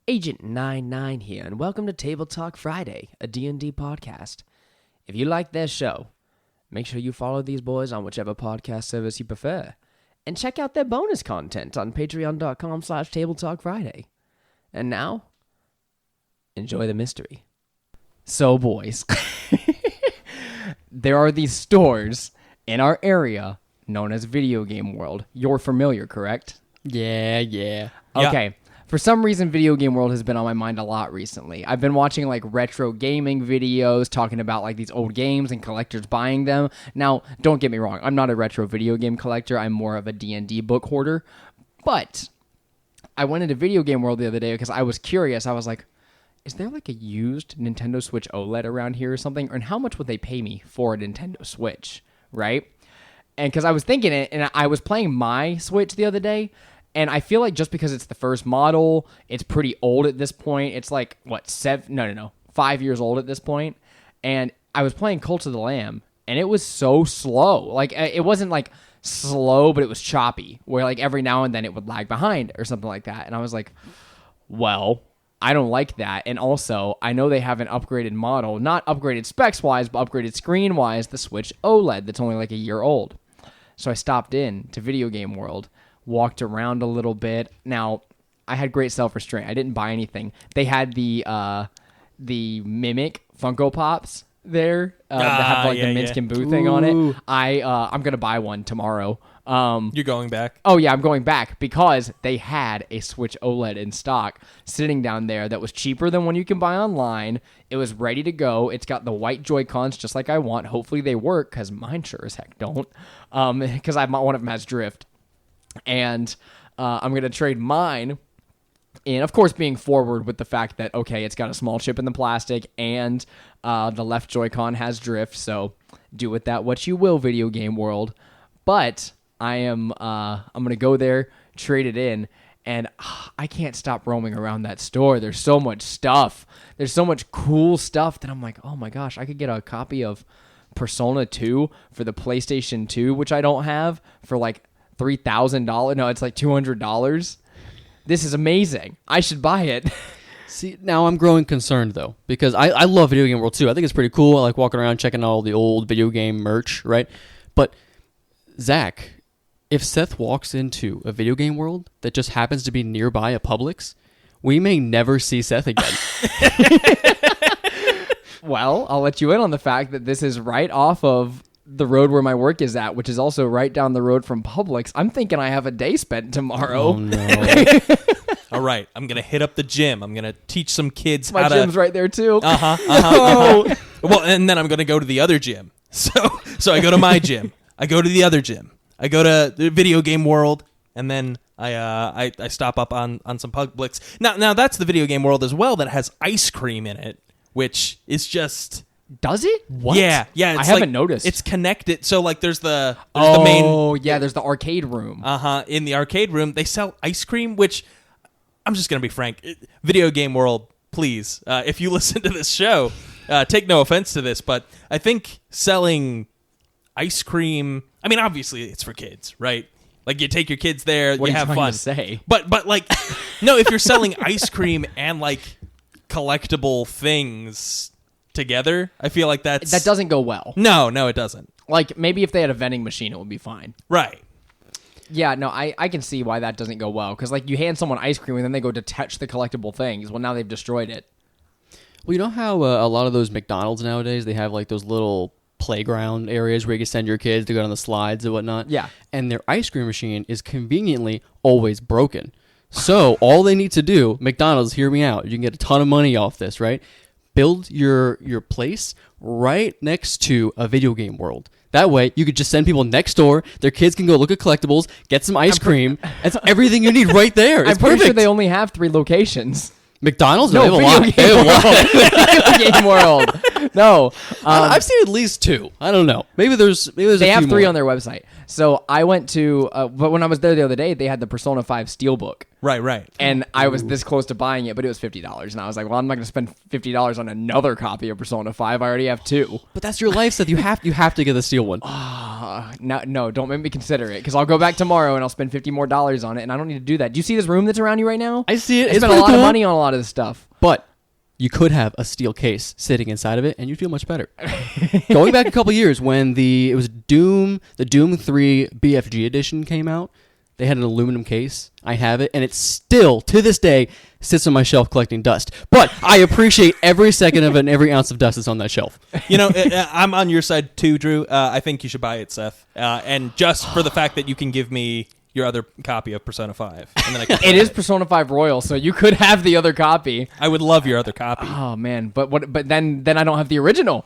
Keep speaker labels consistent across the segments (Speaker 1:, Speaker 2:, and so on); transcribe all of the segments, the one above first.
Speaker 1: Agent 99 here, and welcome to TableTalk Friday, a D&D podcast. If you like their show, make sure you follow these boys on whichever podcast service you prefer, and check out their bonus content on patreon.com/TableTalkFriday. And now, enjoy the mystery. So, boys, there are these stores in our area known as Video Game World. You're familiar, correct?
Speaker 2: Yeah.
Speaker 1: Okay. For some reason, Video Game World has been on my mind a lot recently. I've been watching like retro gaming videos talking about like these old games and collectors buying them. Now, don't get me wrong. I'm not a retro video game collector. I'm more of a D&D book hoarder. But I went into Video Game World the other day because I was curious. I was like, is there like a used Nintendo Switch OLED around here or something? And how much would they pay me for a Nintendo Switch, right? And because I was thinking it, and I was playing my Switch the other day, and I feel like just because it's the first model, it's pretty old at this point. It's like, 5 years old at this point. And I was playing Cult of the Lamb, and it was so slow. Like, it wasn't like slow, but it was choppy, where like every now and then it would lag behind or something like that. And I was like, well, I don't like that. And also, I know they have an upgraded model, not upgraded specs-wise, but upgraded screen-wise, the Switch OLED that's only like a year old. So I stopped in to Video Game World, walked around a little bit. Now, I had great self-restraint. I didn't buy anything. They had the Mimic Funko Pops there that have like the Minskin Boo thing on it. I'm gonna buy one tomorrow.
Speaker 3: You're going back?
Speaker 1: Oh yeah, I'm going back because they had a Switch OLED in stock sitting down there that was cheaper than one you can buy online. It was ready to go. It's got the white Joy-Cons just like I want. Hopefully they work because mine sure as heck don't. Because one of them has drift. And I'm going to trade mine in, of course, being forward with the fact that, okay, it's got a small chip in the plastic and the left Joy-Con has drift, so do with that what you will, Video Game World. But I'm going to go there, trade it in, and I can't stop roaming around that store. There's so much stuff. There's so much cool stuff that I'm like, oh my gosh, I could get a copy of Persona 2 for the PlayStation 2, which I don't have, for like $3,000. No, it's like $200. This is amazing. I should buy it.
Speaker 2: See, now I'm growing concerned, though, because I love Video Game World, too. I think it's pretty cool. I like walking around checking all the old video game merch, right? But, Zach, if Seth walks into a Video Game World that just happens to be nearby a Publix, we may never see Seth again.
Speaker 1: Well, I'll let you in on the fact that this is right off of the road where my work is at, which is also right down the road from Publix. I'm thinking I have a day spent tomorrow.
Speaker 2: Oh, no.
Speaker 3: All right, I'm going to hit up the gym. I'm going to teach some kids
Speaker 1: My
Speaker 3: how to...
Speaker 1: gym's right there, too.
Speaker 3: No. Well, and then I'm going to go to the other gym. So I go to my gym. I go to the other gym. I go to the Video Game World, and then I stop up on some Publix. Now, that's the Video Game World as well that has ice cream in it, which is just...
Speaker 1: Does it? What?
Speaker 3: Yeah.
Speaker 1: I haven't noticed.
Speaker 3: It's connected. So, like, there's the main...
Speaker 1: Oh, yeah, there's the arcade room.
Speaker 3: In the arcade room, they sell ice cream, which, I'm just going to be frank, Video Game World, please, if you listen to this show, take no offense to this, but I think selling ice cream... I mean, obviously, it's for kids, right? Like, you take your kids there,
Speaker 1: what
Speaker 3: you have fun.
Speaker 1: What are you trying to say?
Speaker 3: But, like, no, if you're selling ice cream and, like, collectible things... together, I feel like that
Speaker 1: doesn't go well.
Speaker 3: No, it doesn't.
Speaker 1: Like, maybe if they had a vending machine, it would be fine.
Speaker 3: Right.
Speaker 1: Yeah, no, I can see why that doesn't go well. Because, like, you hand someone ice cream and then they go to touch the collectible things. Well, now they've destroyed it.
Speaker 2: Well, you know how a lot of those McDonald's nowadays, they have like those little playground areas where you can send your kids to go down the slides and whatnot?
Speaker 1: Yeah.
Speaker 2: And their ice cream machine is conveniently always broken. So all they need to do, McDonald's, hear me out. You can get a ton of money off this, right? Build your place right next to a Video Game World. That way, you could just send people next door. Their kids can go look at collectibles, get some ice cream. That's everything you need right there. It's
Speaker 1: I'm pretty
Speaker 2: perfect.
Speaker 1: sure they only have 3 locations.
Speaker 2: McDonald's?
Speaker 1: No,
Speaker 2: they have a lot.
Speaker 1: Video Game World. Video Game World. No.
Speaker 2: I've seen at least 2. I don't know. Maybe there's
Speaker 1: they
Speaker 2: a
Speaker 1: have
Speaker 2: few
Speaker 1: 3
Speaker 2: more.
Speaker 1: on their website. So I went to, but when I was there the other day, they had the Persona 5 Steelbook.
Speaker 3: Right.
Speaker 1: And I was this close to buying it, but it was $50. And I was like, well, I'm not going to spend $50 on another copy of Persona 5. I already have 2.
Speaker 2: But that's your life, Seth. You have to get the steel one.
Speaker 1: No, don't make me consider it, because I'll go back tomorrow and I'll spend $50 more on it, and I don't need to do that. Do you see this room that's around you right now?
Speaker 2: I see it.
Speaker 1: I spent a lot of money on a lot of this stuff.
Speaker 2: But you could have a steel case sitting inside of it, and you'd feel much better. Going back a couple years when it was the Doom 3 BFG edition came out, they had an aluminum case. I have it, and it still, to this day, sits on my shelf collecting dust. But I appreciate every second of it and every ounce of dust that's on that shelf.
Speaker 3: I'm on your side too, Drew. I think you should buy it, Seth. And just for the fact that you can give me your other copy of Persona 5. And then
Speaker 1: It is Persona 5 Royal, so you could have the other copy.
Speaker 3: I would love your other copy.
Speaker 1: Oh man, but then I don't have the original,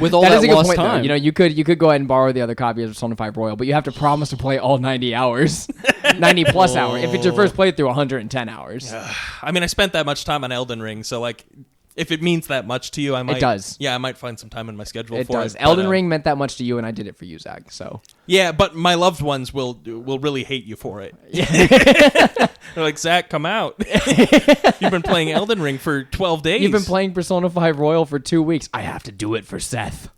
Speaker 2: With all
Speaker 1: that
Speaker 2: that
Speaker 1: is a good
Speaker 2: lost
Speaker 1: point,
Speaker 2: time.
Speaker 1: though. You could go ahead and borrow the other copy of Persona 5 Royal, but you have to promise to play all 90 hours. 90 plus hours. If it's your first playthrough, 110 hours.
Speaker 3: I mean, I spent that much time on Elden Ring, so like, if it means that much to you, I might.
Speaker 1: It does.
Speaker 3: Yeah, I might find some time in my schedule
Speaker 1: It
Speaker 3: for
Speaker 1: does.
Speaker 3: it.
Speaker 1: Elden Ring meant that much to you, and I did it for you, Zach. So
Speaker 3: Yeah, but my loved ones will really hate you for it. They're like, Zach, come out. You've been playing Elden Ring for 12 days.
Speaker 1: you've been playing Persona 5 Royal for 2 weeks. I have to do it for Seth.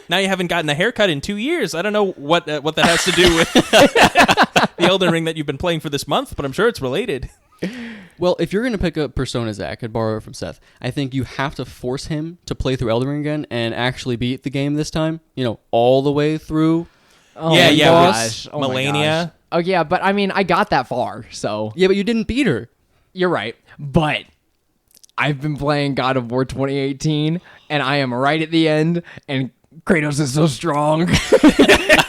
Speaker 3: Now you haven't gotten a haircut in 2 years. I don't know what that has to do with the Elden Ring that you've been playing for this month, but I'm sure it's related.
Speaker 2: Well, if you're going to pick up Persona, Zach, and borrow it from Seth, I think you have to force him to play through Elden Ring again and actually beat the game this time, all the way through.
Speaker 1: Oh
Speaker 3: Yeah,
Speaker 1: my
Speaker 3: yeah,
Speaker 1: gosh.
Speaker 3: with
Speaker 1: Oh my
Speaker 3: Melania.
Speaker 1: gosh. Oh yeah, but I mean, I got that far, so
Speaker 2: Yeah, but you didn't beat her.
Speaker 1: you're right. But I've been playing God of War 2018, and I am right at the end, and Kratos is so strong,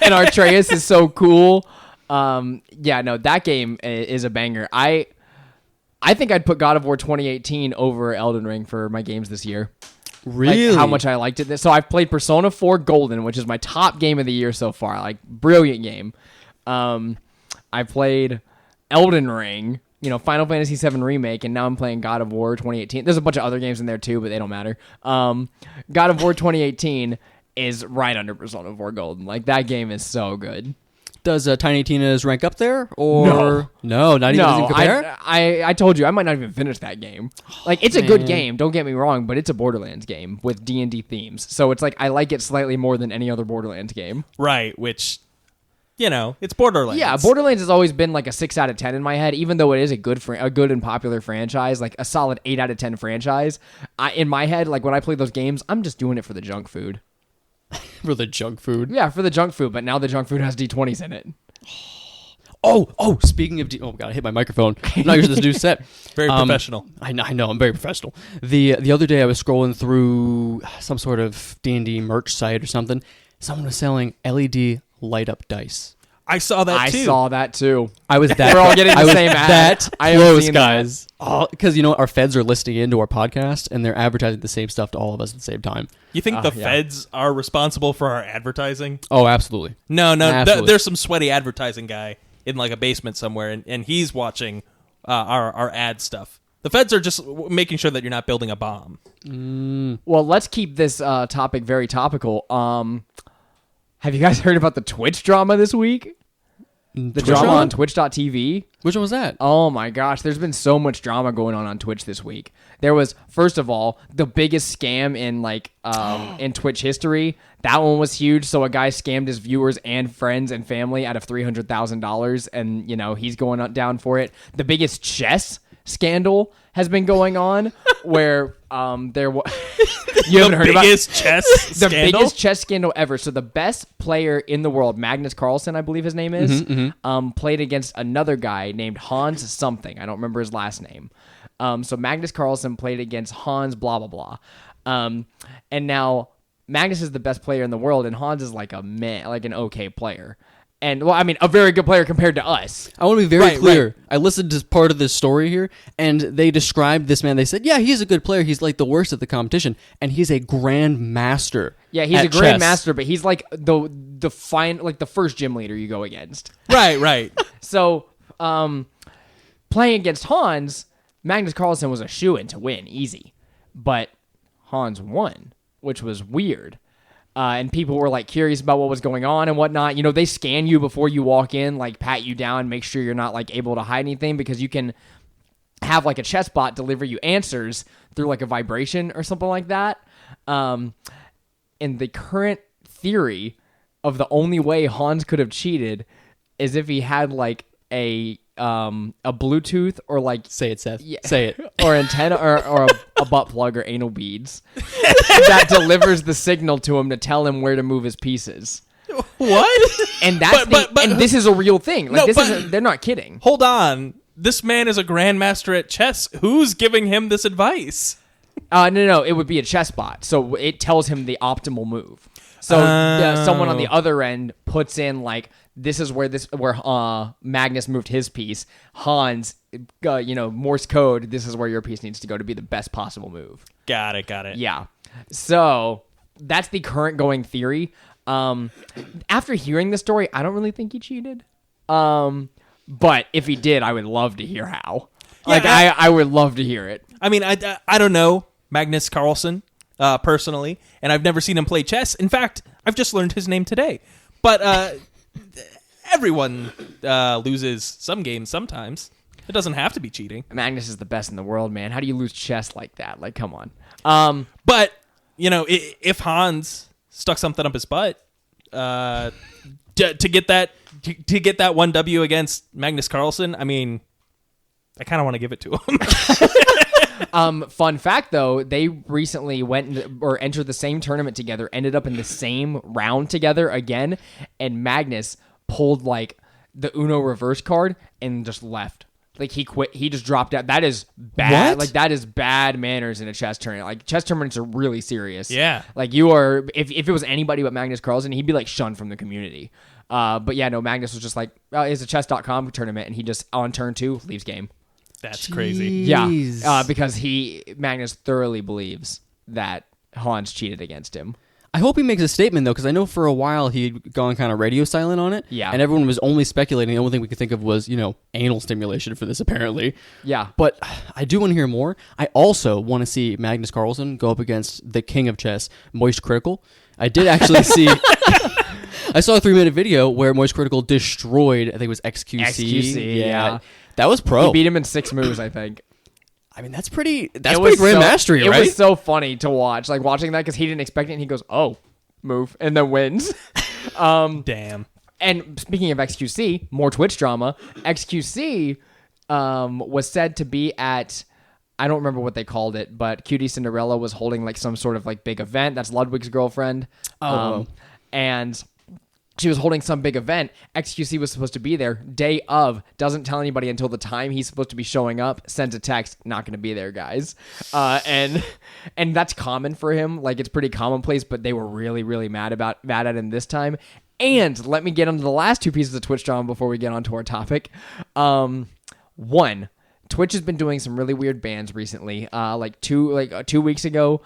Speaker 1: and Atreus is so cool. That game is a banger. I think I'd put God of War 2018 over Elden Ring for my games this year.
Speaker 2: Really?
Speaker 1: Like how much I liked it. So I've played Persona 4 Golden, which is my top game of the year so far. Like, brilliant game. I played Elden Ring, Final Fantasy VII Remake, and now I'm playing God of War 2018. There's a bunch of other games in there too, but they don't matter. God of War 2018 is right under Persona 4 Golden. Like, that game is so good.
Speaker 2: Does Tiny Tina's rank up there? Or no, not even doesn't compare?
Speaker 1: I told you I might not even finish that game. Like, it's a good game, don't get me wrong, but it's a Borderlands game with D&D themes. So it's like I like it slightly more than any other Borderlands game.
Speaker 3: Right, which, it's Borderlands.
Speaker 1: Yeah, Borderlands has always been like a 6 out of 10 in my head, even though it is a good and popular franchise, like a solid 8 out of 10 franchise. In my head, like when I play those games, I'm just doing it for the junk food.
Speaker 2: For the junk food.
Speaker 1: Yeah, for the junk food, but now the junk food has D20s in it.
Speaker 2: Oh, speaking of oh god, I hit my microphone. I'm not used to this new set.
Speaker 3: Very professional.
Speaker 2: I know, I'm very professional. The other day I was scrolling through some sort of D&D merch site or something. Someone was selling LED light up dice.
Speaker 3: I saw that too.
Speaker 1: I saw that too.
Speaker 2: I was that
Speaker 1: We're all getting the
Speaker 2: I was
Speaker 1: same ad.
Speaker 2: that
Speaker 1: I have
Speaker 2: close,
Speaker 1: seen
Speaker 2: guys. Oh, because our feds are listening into our podcast and they're advertising the same stuff to all of us at the same time.
Speaker 3: You think the
Speaker 1: yeah.
Speaker 3: feds are responsible for our advertising?
Speaker 2: Oh, absolutely.
Speaker 3: No.
Speaker 2: Absolutely.
Speaker 3: There's some sweaty advertising guy in like a basement somewhere, and he's watching our ad stuff. The feds are just making sure that you're not building a bomb.
Speaker 1: Well, let's keep this topic very topical. Have you guys heard about the Twitch drama this week? The drama on Twitch.tv?
Speaker 2: Which one was that?
Speaker 1: Oh my gosh, there's been so much drama going on Twitch this week. There was, first of all, the biggest scam in in Twitch history. That one was huge. So a guy scammed his viewers and friends and family out of $300,000, and he's going down for it. The biggest chess scandal has been going on, where there was you haven't heard about the biggest chess scandal ever. So the best player in the world, Magnus Carlsen, I believe his name is, played against another guy named Hans something. I don't remember his last name. So Magnus Carlsen played against Hans blah blah blah, and now Magnus is the best player in the world, and Hans is like an okay player. And, well, I mean, a very good player compared to us.
Speaker 2: I want to be very clear.
Speaker 3: Right.
Speaker 2: I listened to part of this story here, and they described this man. They said, yeah, he's a good player. He's like the worst at the competition, and he's a grand master.
Speaker 1: Yeah, he's a
Speaker 2: chess.
Speaker 1: grand master, but he's like the first gym leader you go against.
Speaker 3: Right.
Speaker 1: So, playing against Hans, Magnus Carlsen was a shoo-in to win, easy. But Hans won, which was weird. and people were like curious about what was going on and whatnot. You know, they scan you before you walk in, like pat you down, make sure you're not like able to hide anything, because you can have like a chess bot deliver you answers through like a vibration or something like that. And the current theory of the only way Hans could have cheated is if he had like a Bluetooth or like
Speaker 2: Say it, Seth. Say it.
Speaker 1: or antenna or a butt plug or anal beads that delivers the signal to him to tell him where to move his pieces.
Speaker 3: What?
Speaker 1: And that's and this is a real thing. Like they're not kidding.
Speaker 3: Hold on. This man is a grandmaster at chess. Who's giving him this advice?
Speaker 1: No, it would be a chess bot. So it tells him the optimal move. So someone on the other end puts in like, this is where Magnus moved his piece. Hans, Morse code, this is where your piece needs to go to be the best possible move.
Speaker 3: Got it.
Speaker 1: Yeah. So that's the current going theory. After hearing the story, I don't really think he cheated. But if he did, I would love to hear how. I would love to hear it.
Speaker 3: I mean, I don't know Magnus Carlsen personally, and I've never seen him play chess. In fact, I've just learned his name today. But everyone loses some games sometimes. It doesn't have to be cheating.
Speaker 1: Magnus is the best in the world, man. How do you lose chess like that? Like, come on.
Speaker 3: But, if Hans stuck something up his butt to get that 1 W against Magnus Carlsen, I mean, I kind of want to give it to him.
Speaker 1: Fun fact, though, they recently entered the same tournament together, ended up in the same round together again, and Magnus pulled like the Uno reverse card and just left. Like he quit. He just dropped out. That is bad.
Speaker 2: What?
Speaker 1: Like that is bad manners in a chess tournament. Like chess tournaments are really serious.
Speaker 3: Yeah.
Speaker 1: Like you are. If it was anybody but Magnus Carlsen, he'd be like shunned from the community. But yeah, no. Magnus was just like, it's a chess.com tournament, and he just on turn 2 leaves game.
Speaker 3: That's crazy.
Speaker 1: Yeah. Because Magnus thoroughly believes that Hans cheated against him.
Speaker 2: I hope he makes a statement, though, because I know for a while he'd gone kind of radio silent on it.
Speaker 1: Yeah.
Speaker 2: And everyone was only speculating. The only thing we could think of was, anal stimulation for this, apparently.
Speaker 1: Yeah.
Speaker 2: But I do want to hear more. I also want to see Magnus Carlsen go up against the king of chess, Moist Critical. I did actually see... I saw a 3-minute video where Moist Critical destroyed, I think it was XQC.
Speaker 1: Yeah.
Speaker 2: That was pro.
Speaker 1: He beat him in 6 moves, I think.
Speaker 2: I mean, that's pretty grand mastery, right?
Speaker 1: It was so funny to watch, like watching that, because he didn't expect it, and he goes, "Oh, move," and then wins.
Speaker 3: Damn.
Speaker 1: And speaking of XQC, more Twitch drama. XQC was said to be at, I don't remember what they called it, but Cutie Cinderella was holding like some sort of like big event. That's Ludwig's girlfriend. And she was holding some big event. XQC was supposed to be there. Day of, doesn't tell anybody until the time he's supposed to be showing up. Sends a text, not going to be there, guys. And that's common for him. Like, it's pretty commonplace, but they were really, really mad at him this time. And let me get onto the last 2 pieces of Twitch drama before we get onto our topic. One, Twitch has been doing some really weird bans recently. Like 2 weeks ago,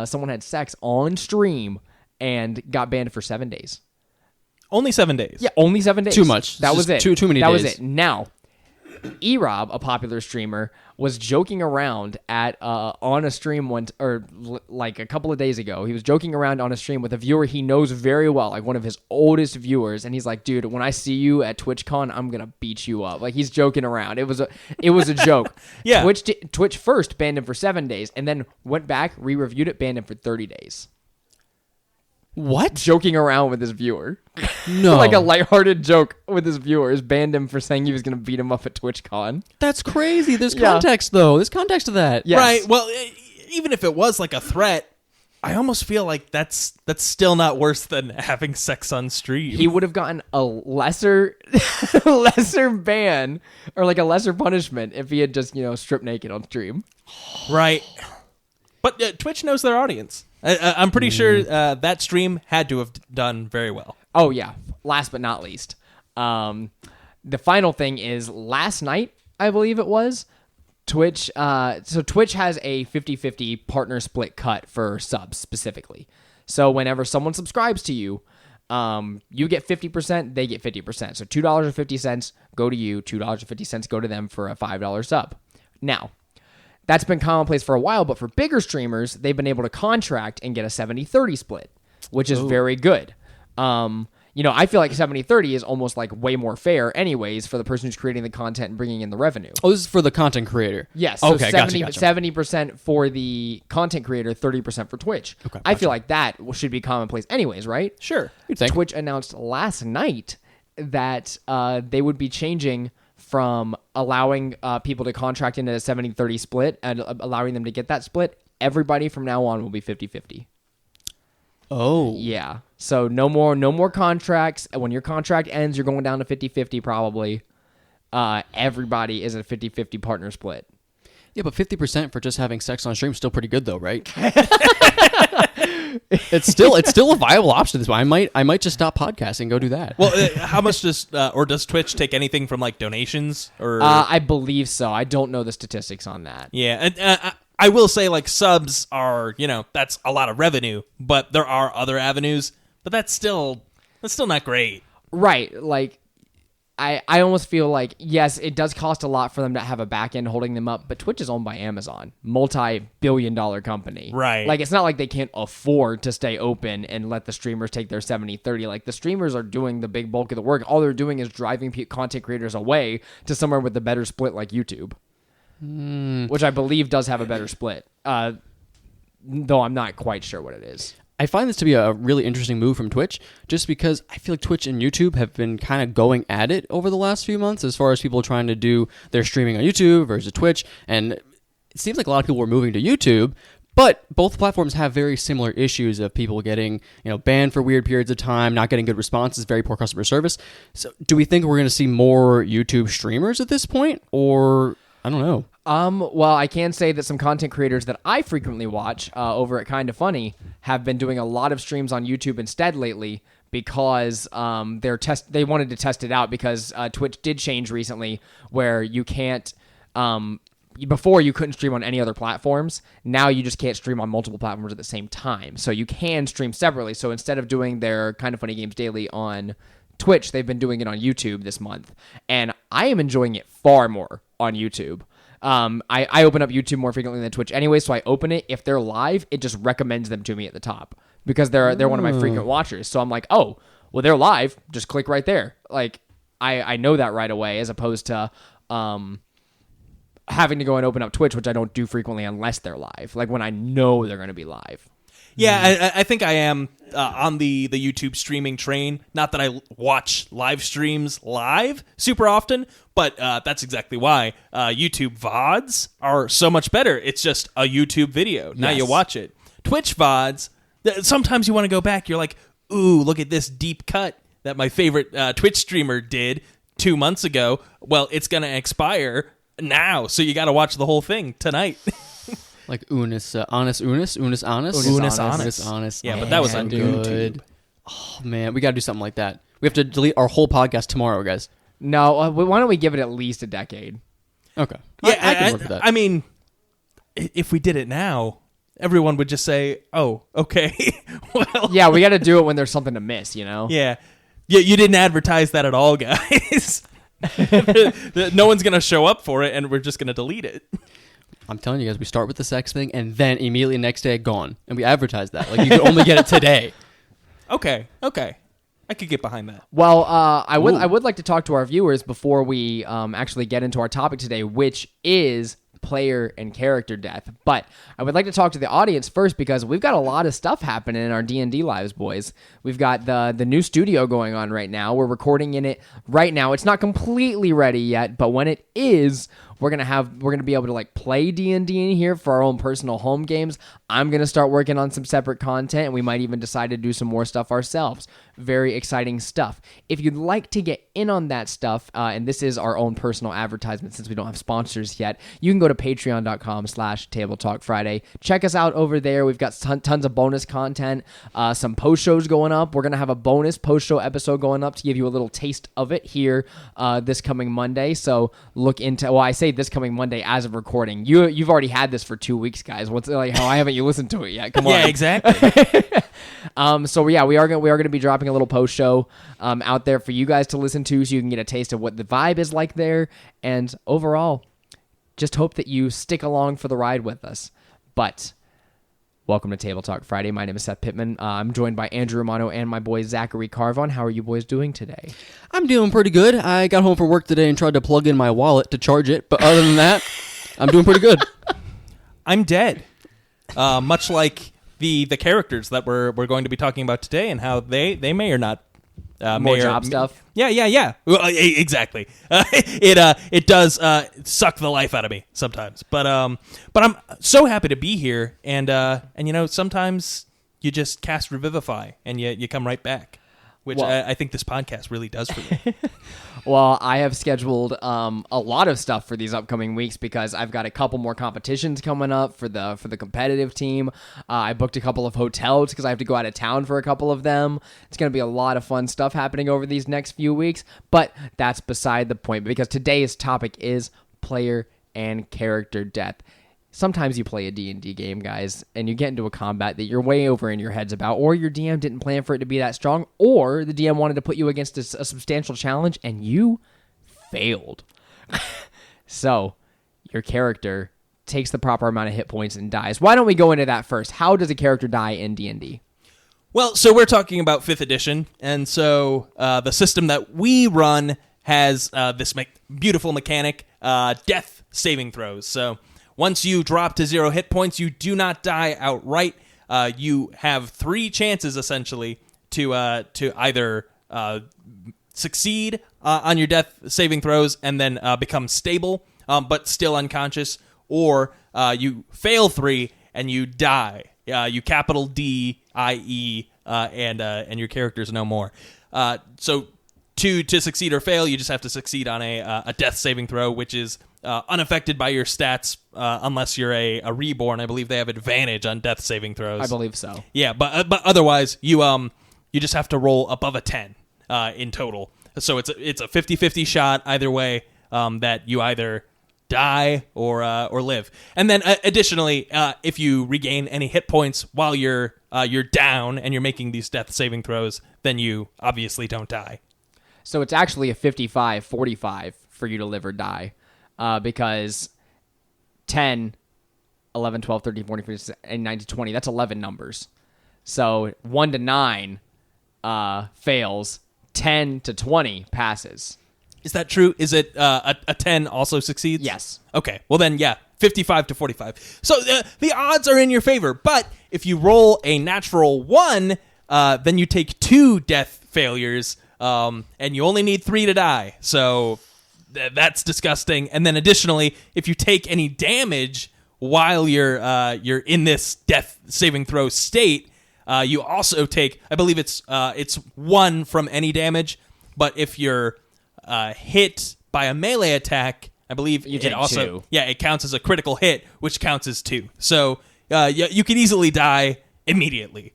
Speaker 1: someone had sex on stream and got banned for 7 days.
Speaker 3: Only 7 days.
Speaker 1: Yeah, only 7 days.
Speaker 2: Too much.
Speaker 1: That was it.
Speaker 2: Too many days.
Speaker 1: That was it. Now, E-Rob, a popular streamer, was joking around on a stream like a couple of days ago. He was joking around on a stream with a viewer he knows very well, like one of his oldest viewers, and he's like, "Dude, when I see you at TwitchCon, I'm gonna beat you up." Like, he's joking around. It was a joke.
Speaker 3: Yeah.
Speaker 1: Twitch first banned him for 7 days, and then went back, re-reviewed it, banned him for 30 days.
Speaker 2: What?
Speaker 1: Joking around with his viewer.
Speaker 2: No.
Speaker 1: Like a lighthearted joke with his viewers, banned him for saying he was going to beat him up at TwitchCon.
Speaker 2: That's crazy. There's
Speaker 1: Yeah.
Speaker 2: context, though. There's context to that.
Speaker 1: Yes.
Speaker 3: Right. Well, even if it was like a threat, I almost feel like that's still not worse than having sex on stream.
Speaker 1: He would have gotten a lesser ban or like a lesser punishment if he had just, stripped naked on stream.
Speaker 3: Right. But Twitch knows their audience. I'm pretty sure that stream had to have done very well.
Speaker 1: Oh, yeah. Last but not least. The final thing is last night, I believe it was, Twitch. So Twitch has a 50-50 partner split cut for subs specifically. So whenever someone subscribes to you, you get 50%, they get 50%. So $2.50 go to you, $2.50 go to them for a $5 sub. Now, that's been commonplace for a while, but for bigger streamers, they've been able to contract and get a 70-30 split. which is very good. I feel like 70-30 is almost like way more fair anyways for the person who's creating the content and bringing in the revenue.
Speaker 2: Oh, this is for the content creator.
Speaker 1: Yes. So
Speaker 2: Okay, gotcha.
Speaker 1: 70% for the content creator, 30% for Twitch.
Speaker 2: Okay,
Speaker 1: I feel like that should be commonplace anyways, right?
Speaker 3: Sure.
Speaker 2: You'd think.
Speaker 1: Twitch announced last night that they would be changing from allowing people to contract into a 70-30 split and allowing them to get that split. Everybody from now on will be 50-50.
Speaker 2: Oh.
Speaker 1: Yeah. So no more contracts. When your contract ends, you're going down to 50-50 probably. Everybody is a 50-50 partner split.
Speaker 2: Yeah, but 50% for just having sex on stream is still pretty good though, right? It's still a viable option. This way, I might just stop podcasting and go do that.
Speaker 3: Well, how much does Twitch take anything from like donations or?
Speaker 1: I believe so. I don't know the statistics on that.
Speaker 3: Yeah, and I will say like subs are that's a lot of revenue, but there are other avenues, but that's still not great.
Speaker 1: Right. Like I almost feel like, yes, it does cost a lot for them to have a back end holding them up, but Twitch is owned by Amazon, multi-billion-dollar company.
Speaker 3: Right.
Speaker 1: Like, it's not like they can't afford to stay open and let the streamers take their 70-30. Like, the streamers are doing the big bulk of the work. All they're doing is driving content creators away to somewhere with a better split like YouTube, which I believe does have a better split, though I'm not quite sure what it is.
Speaker 2: I find this to be a really interesting move from Twitch, just because I feel like Twitch and YouTube have been kind of going at it over the last few months as far as people trying to do their streaming on YouTube versus Twitch. And it seems like a lot of people are moving to YouTube, but both platforms have very similar issues of people getting, banned for weird periods of time, not getting good responses, very poor customer service. So do we think we're going to see more YouTube streamers at this point, or I don't know?
Speaker 1: Well, I can say that some content creators that I frequently watch over at Kinda Funny have been doing a lot of streams on YouTube instead lately because they wanted to test it out because Twitch did change recently where you can't before you couldn't stream on any other platforms. Now you just can't stream on multiple platforms at the same time. So you can stream separately. So instead of doing their Kinda Funny Games Daily on Twitch, they've been doing it on YouTube this month. And I am enjoying it far more on YouTube. I open up YouTube more frequently than Twitch anyway, so I open it. If they're live, it just recommends them to me at the top because they're one of my frequent watchers. So I'm like, oh, well, they're live. Just click right there. Like, I know that right away as opposed to having to go and open up Twitch, which I don't do frequently unless they're live. Like when I know they're going to be live.
Speaker 3: Yeah, I think I am on the YouTube streaming train. Not that I watch live streams live super often, but that's exactly why. YouTube VODs are so much better. It's just a YouTube video. Now you watch it. Twitch VODs, sometimes you want to go back. You're like, ooh, look at this deep cut that my favorite Twitch streamer did 2 months ago. Well, it's going to expire now, so you got to watch the whole thing tonight.
Speaker 2: Like Unis honest.
Speaker 3: Yeah, but that was on YouTube.
Speaker 2: Oh man, we gotta do something like that. We have to delete our whole podcast tomorrow, guys.
Speaker 1: No, why don't we give it at least a decade?
Speaker 2: Okay.
Speaker 3: Yeah,
Speaker 2: I can work with that.
Speaker 3: I mean, if we did it now, everyone would just say, "Oh, okay." Well,
Speaker 1: yeah, we got to do it when there's something to miss,
Speaker 3: Yeah, you didn't advertise that at all, guys. No one's gonna show up for it, and we're just gonna delete it.
Speaker 2: I'm telling you guys, we start with the sex thing, and then immediately the next day, gone. And we advertise that. Like, you can only get it today.
Speaker 3: Okay. I could get behind that.
Speaker 1: Well, I would like to talk to our viewers before we actually get into our topic today, which is player and character death. But I would like to talk to the audience first because we've got a lot of stuff happening in our D&D lives, boys. We've got the new studio going on right now. We're recording in it right now. It's not completely ready yet, but when it is, we're gonna be able to like play D&D in here for our own personal home games. I'm gonna start working on some separate content, and we might even decide to do some more stuff ourselves. Very exciting stuff. If you'd like to get in on that stuff, and this is our own personal advertisement since we don't have sponsors yet, you can go to patreon.com/TableTalk Friday. Check us out over there. We've got tons of bonus content, some post shows going up. We're gonna have a bonus post show episode going up to give you a little taste of it here this coming Monday. So look into. Well, I say this coming Monday as of recording. You've already had this for 2 weeks, guys. What's like? How haven't you listened to it yet? Come on.
Speaker 3: Yeah, exactly.
Speaker 1: So yeah, we are gonna be dropping a little post show out there for you guys to listen to, so you can get a taste of what the vibe is like there. And overall, just hope that you stick along for the ride with us. But Welcome to TableTalk Friday. My name is Seth Pittman. I'm joined by Andrew Romano and my boy Zachary Carvon. How are you boys doing today?
Speaker 2: I'm doing pretty good. I got home from work today and tried to plug in my wallet to charge it, but other than that, I'm doing pretty good.
Speaker 3: I'm dead. Much like the characters that we're going to be talking about today and how they may or not
Speaker 1: More job stuff?
Speaker 3: Yeah. Well, exactly. It does suck the life out of me sometimes, but I'm so happy to be here, and sometimes you just cast Revivify and you come right back, which I think this podcast really does for me.
Speaker 1: Well, I have scheduled a lot of stuff for these upcoming weeks because I've got a couple more competitions coming up for the competitive team. I booked a couple of hotels because I have to go out of town for a couple of them. It's going to be a lot of fun stuff happening over these next few weeks, but that's beside the point because today's topic is player and character death. Sometimes you play a D&D game, guys, and you get into a combat that you're way over in your heads about, or your DM didn't plan for it to be that strong, or the DM wanted to put you against a substantial challenge, and you failed. So, your character takes the proper amount of hit points and dies. Why don't we go into that first? How does a character die in D&D?
Speaker 3: Well, so we're talking about 5th edition, and so the system that we run has this beautiful mechanic, death saving throws. So once you drop to 0 hit points, you do not die outright. You have 3 chances, essentially, to either succeed on your death saving throws and then become stable, but still unconscious, or you fail 3 and you die. You capital D-I-E, and your character's no more. So to succeed or fail, you just have to succeed on a death saving throw, which is unaffected by your stats unless you're a reborn. I believe they have advantage on death saving throws.
Speaker 1: I believe so.
Speaker 3: Yeah, but otherwise you just have to roll above a 10 in total. So it's a 50-50 shot either way, that you either die or live. And then additionally, if you regain any hit points while you're down and you're making these death saving throws, then you obviously don't die.
Speaker 1: So it's actually a 55-45 for you to live or die. Because 10, 11, 12, 13, 14, 15, and 9 to 20, that's 11 numbers. So 1 to 9 fails, 10 to 20 passes.
Speaker 3: Is that true? Is it a 10 also succeeds?
Speaker 1: Yes.
Speaker 3: Okay, well then, yeah, 55-45. So the odds are in your favor, but if you roll a natural 1, then you take 2 death failures, and you only need 3 to die. So that's disgusting. And then additionally, if you take any damage while you're in this death saving throw state, you also take, I believe it's 1 from any damage, but if you're hit by a melee attack, I believe it also
Speaker 1: 2.
Speaker 3: Yeah, it counts as a critical hit, which counts as 2. So you can easily die immediately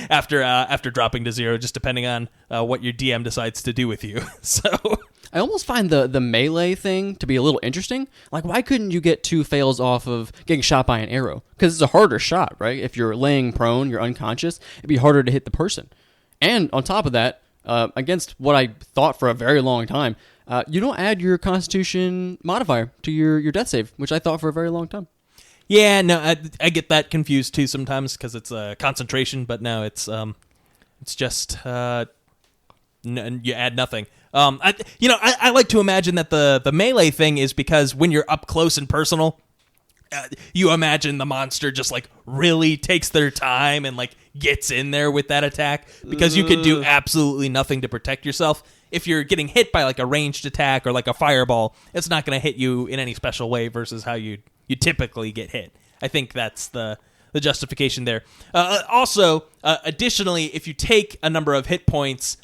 Speaker 3: after dropping to 0, just depending on what your DM decides to do with you. So
Speaker 2: I almost find the melee thing to be a little interesting. Like, why couldn't you get 2 fails off of getting shot by an arrow? Because it's a harder shot, right? If you're laying prone, you're unconscious, it'd be harder to hit the person. And on top of that, against what I thought for a very long time, you don't add your Constitution modifier to your death save, which I thought for a very long time.
Speaker 3: yeah, no, I get that confused too sometimes because it's a concentration, but no, it's just you add nothing. I like to imagine that the melee thing is because when you're up close and personal, you imagine the monster just like really takes their time and like gets in there with that attack because you can do absolutely nothing to protect yourself. If you're getting hit by like a ranged attack or like a fireball, it's not going to hit you in any special way versus how you typically get hit. I think that's the justification there. Also, additionally, if you take a number of hit points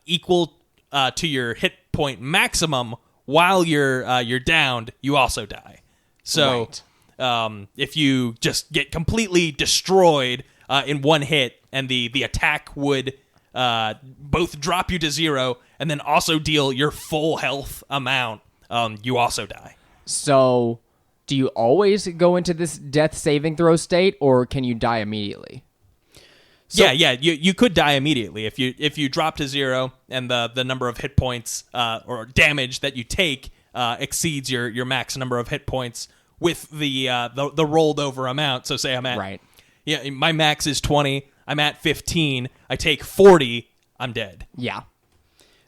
Speaker 3: equal to your hit point maximum while you're downed, you also die. So if you just get completely destroyed in one hit, and the attack would both drop you to 0 and then also deal your full health amount, you also die.
Speaker 1: So do you always go into this death saving throw state, or can you die immediately?
Speaker 3: So, yeah, you could die immediately if you drop to 0 and the number of hit points or damage that you take exceeds your max number of hit points with the rolled over amount. So say I'm at Yeah, my max is 20. I'm at 15. I take 40. I'm dead.
Speaker 1: Yeah.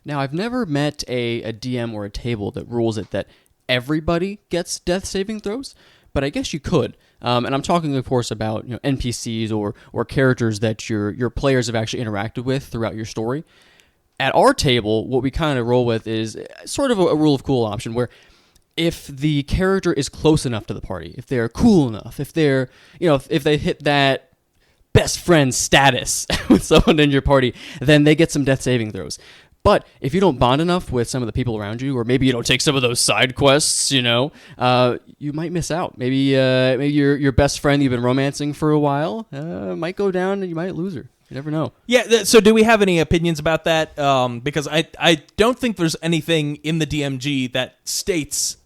Speaker 2: Now, I've never met a DM or a table that rules it that everybody gets death saving throws, but I guess you could. And I'm talking, of course, about NPCs or characters that your players have actually interacted with throughout your story. At our table, what we kind of roll with is sort of a rule of cool option where if the character is close enough to the party, if they're cool enough, if they're, if they hit that best friend status with someone in your party, then they get some death saving throws. But if you don't bond enough with some of the people around you, or maybe you don't take some of those side quests, you might miss out. Maybe your best friend you've been romancing for a while might go down and you might lose her. You never know.
Speaker 3: Yeah, so do we have any opinions about that? Because I don't think there's anything in the DMG that states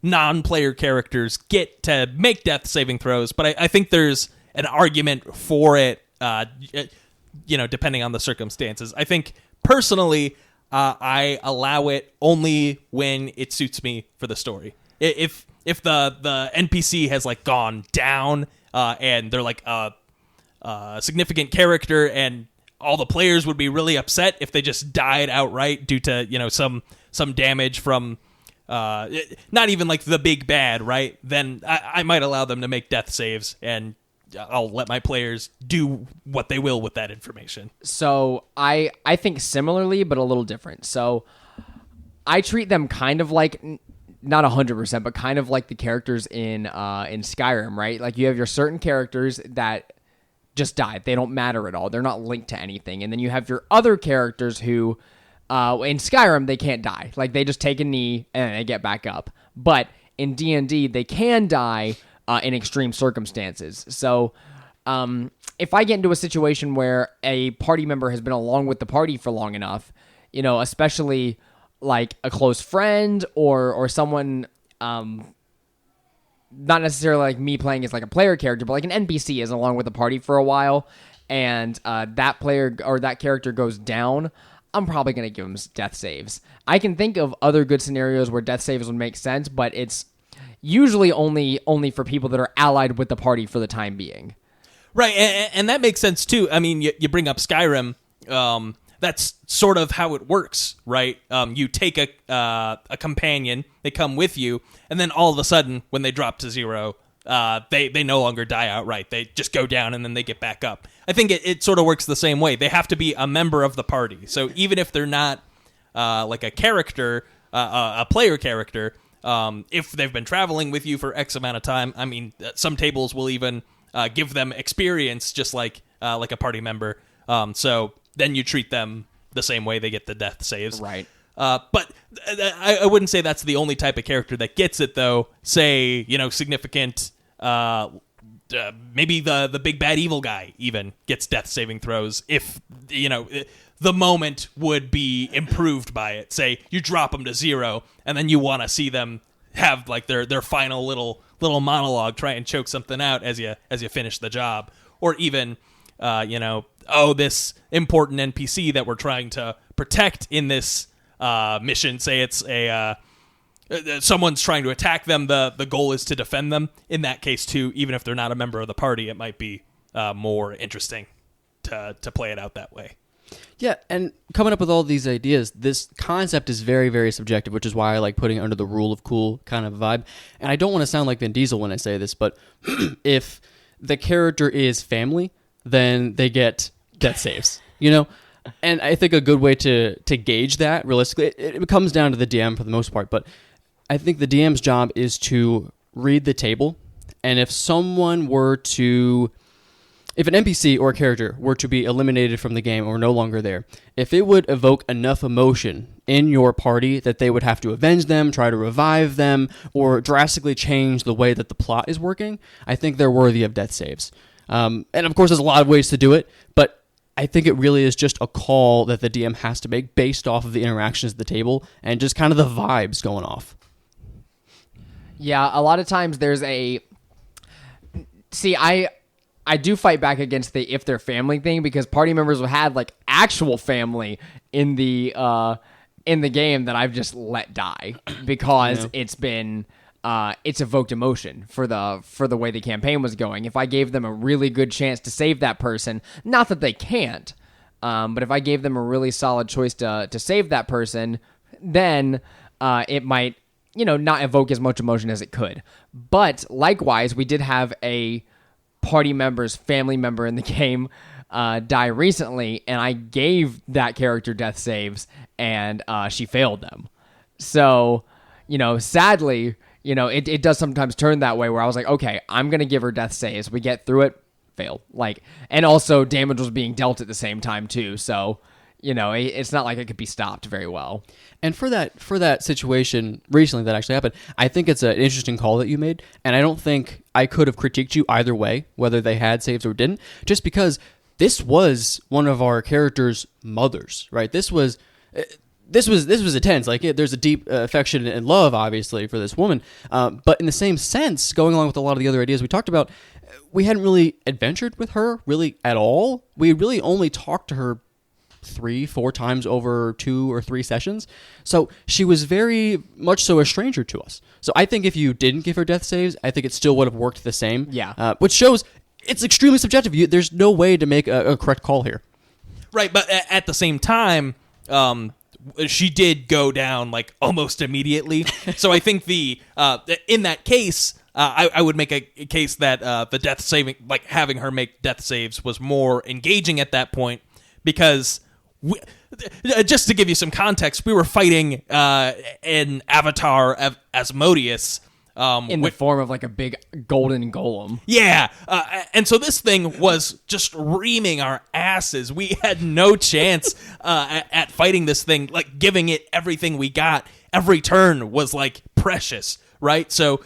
Speaker 3: non-player characters get to make death saving throws, but I think there's an argument for it, depending on the circumstances. I think personally, I allow it only when it suits me for the story. If the NPC has gone down and they're a significant character, and all the players would be really upset if they just died outright due to some damage from not even the big bad, right? Then I might allow them to make death saves, and I'll let my players do what they will with that information.
Speaker 1: So I think similarly, but a little different. So I treat them kind of like, not 100%, but kind of like the characters in Skyrim, right? You have your certain characters that just died. They don't matter at all. They're not linked to anything. And then you have your other characters who, in Skyrim, they can't die. They just take a knee and they get back up. But in D&D, they can die in extreme circumstances. So if I get into a situation where a party member has been along with the party for long enough, especially a close friend or someone, not necessarily me playing as a player character, but an NPC is along with the party for a while, and that player or that character goes down, I'm probably going to give them death saves. I can think of other good scenarios where death saves would make sense, but it's usually only for people that are allied with the party for the time being.
Speaker 3: Right, and that makes sense too. I mean, you bring up Skyrim. That's sort of how it works, right? You take a companion, they come with you, and then all of a sudden, when they drop to zero, they no longer die outright. They just go down and then they get back up. I think it sort of works the same way. They have to be a member of the party. So even if they're not a character, a player character, if they've been traveling with you for X amount of time, I mean, some tables will even give them experience just like a party member. So then you treat them the same way. They get the death saves.
Speaker 1: Right.
Speaker 3: But I wouldn't say that's the only type of character that gets it, though. Say, significant, maybe the big bad evil guy even gets death saving throws if, the moment would be improved by it. Say you drop them to zero, and then you want to see them have their final little monologue, try and choke something out as you finish the job, or even this important NPC that we're trying to protect in this mission. Say it's someone's trying to attack them. The goal is to defend them. In that case, too, even if they're not a member of the party, it might be more interesting to play it out that way.
Speaker 2: Yeah, and coming up with all these ideas, this concept is very, very subjective, which is why I like putting it under the rule of cool kind of vibe. And I don't want to sound like Vin Diesel when I say this, but if the character is family, then they get death saves, And I think a good way to gauge that, realistically, it comes down to the DM for the most part, but I think the DM's job is to read the table, and if an NPC or a character were to be eliminated from the game or no longer there, if it would evoke enough emotion in your party that they would have to avenge them, try to revive them, or drastically change the way that the plot is working, I think they're worthy of death saves. And of course, there's a lot of ways to do it, but I think it really is just a call that the DM has to make based off of the interactions at the table and just kind of the vibes going off.
Speaker 1: Yeah, a lot of times there's I do fight back against the if they're family thing, because party members have had actual family in the game that I've just let die because it's been it's evoked emotion for the way the campaign was going. If I gave them a really good chance to save that person, not that they can't, but if I gave them a really solid choice to save that person, then it might, not evoke as much emotion as it could. But likewise, we did have a party member's family member in the game die recently, and I gave that character death saves, and she failed them. So, sadly, it does sometimes turn that way where I was like, okay, I'm going to give her death saves. We get through it, failed. And also damage was being dealt at the same time too. So, it's not like it could be stopped very well.
Speaker 2: And for that situation recently that actually happened, I think it's an interesting call that you made. And I don't think I could have critiqued you either way, whether they had saves or didn't, just because this was one of our characters' mothers, right? This was intense. There's a deep affection and love, obviously, for this woman. But in the same sense, going along with a lot of the other ideas we talked about, we hadn't really adventured with her really at all. We really only talked to her 3-4 times over 2 or 3 sessions. So she was very much so a stranger to us. So I think if you didn't give her death saves, I think it still would have worked the same.
Speaker 1: Yeah.
Speaker 2: Which shows it's extremely subjective. There's no way to make a correct call here.
Speaker 3: Right, but at the same time, she did go down almost immediately. So I think in that case, I would make a case that the death saving, having her make death saves, was more engaging at that point, because just to give you some context, we were fighting an avatar of Asmodeus.
Speaker 1: In the form of a big golden golem.
Speaker 3: Yeah. And so this thing was just reaming our asses. We had no chance at fighting this thing, giving it everything we got. Every turn was precious, right? So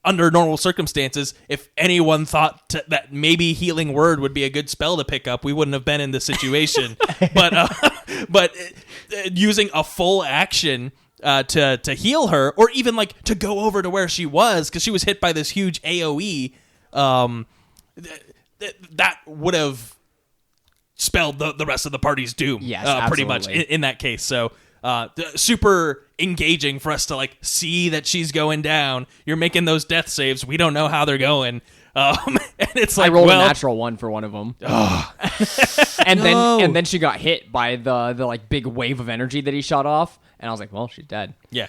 Speaker 3: under normal circumstances, if anyone thought that maybe Healing Word would be a good spell to pick up, we wouldn't have been in this situation. But using a full action to heal her, or even to go over to where she was, because she was hit by this huge AoE, that would have spelled the rest of the party's doom.
Speaker 1: Yes,
Speaker 3: pretty much in that case. So super engaging for us to see that she's going down. You're making those death saves. We don't know how they're going. And it's
Speaker 1: I rolled a natural 1 for one of them. and
Speaker 2: No.
Speaker 1: then she got hit by the big wave of energy that he shot off, and I was like, well, she's dead.
Speaker 3: Yeah,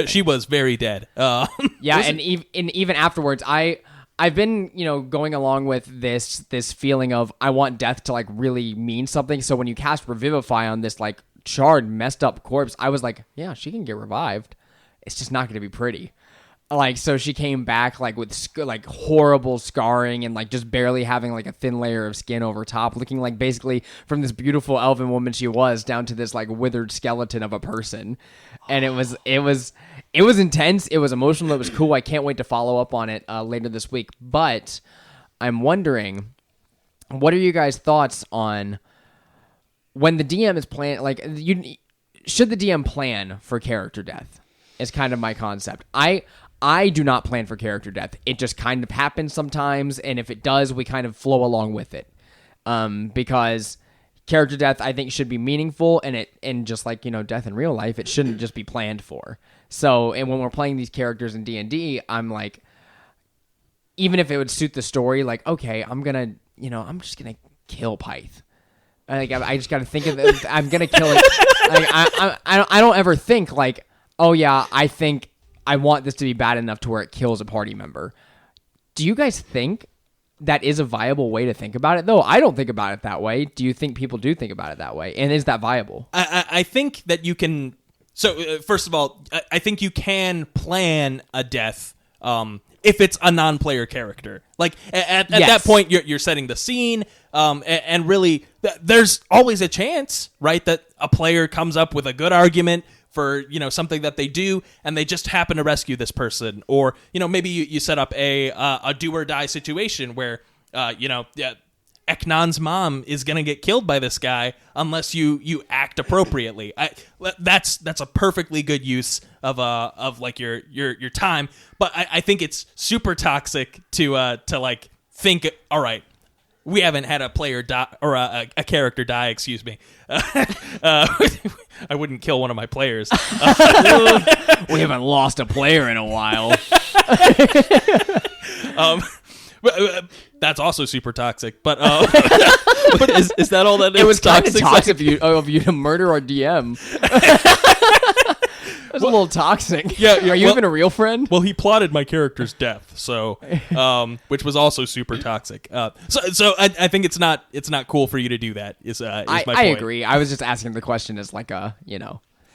Speaker 3: she was very dead.
Speaker 1: Yeah, and even afterwards, I've been going along with this feeling of I want death to really mean something. So when you cast Revivify on this charred, messed up corpse, I was like, yeah, she can get revived. It's just not going to be pretty. So she came back with horrible scarring and just barely having a thin layer of skin over top, looking basically from this beautiful elven woman she was down to this withered skeleton of a person. And it was intense. It was emotional. It was cool. I can't wait to follow up on it later this week. But I'm wondering, what are you guys' thoughts on when the DM is planning? Should the DM plan for character death? Is kind of my concept. I do not plan for character death. It just kind of happens sometimes, and if it does, we kind of flow along with it. Because character death, I think, should be meaningful, and just death in real life, it shouldn't just be planned for. So, and when we're playing these characters in D&D, I'm even if it would suit the story, okay, I'm just gonna kill Pyth. I just gotta think of it. I'm gonna kill it. I don't ever think oh yeah, I think I want this to be bad enough to where it kills a party member. Do you guys think that is a viable way to think about it? Though I don't think about it that way. Do you think people do think about it that way? And is that viable?
Speaker 3: I think that you can. So first of all, I think you can plan a death if it's a non-player character. At that point, you're setting the scene, and really, there's always a chance, right, that a player comes up with a good argument for something that they do, and they just happen to rescue this person, or maybe you set up a do or die situation where Eknon's mom is gonna get killed by this guy unless you act appropriately. That's a perfectly good use of your time, but I think it's super toxic to think, all right, we haven't had a player die or a character die. Excuse me. I wouldn't kill one of my players.
Speaker 1: We haven't lost a player in a while.
Speaker 3: That's also super toxic. But
Speaker 2: But is that all that is?
Speaker 1: It was kind of
Speaker 2: toxic?
Speaker 1: toxic of you to murder our DM. That's a little toxic.
Speaker 3: Yeah,
Speaker 1: Are you even a real friend?
Speaker 3: well, he plotted my character's death, so which was also super toxic. So I think it's not cool for you to do that. Is my point.
Speaker 1: I agree. I was just asking the question as like a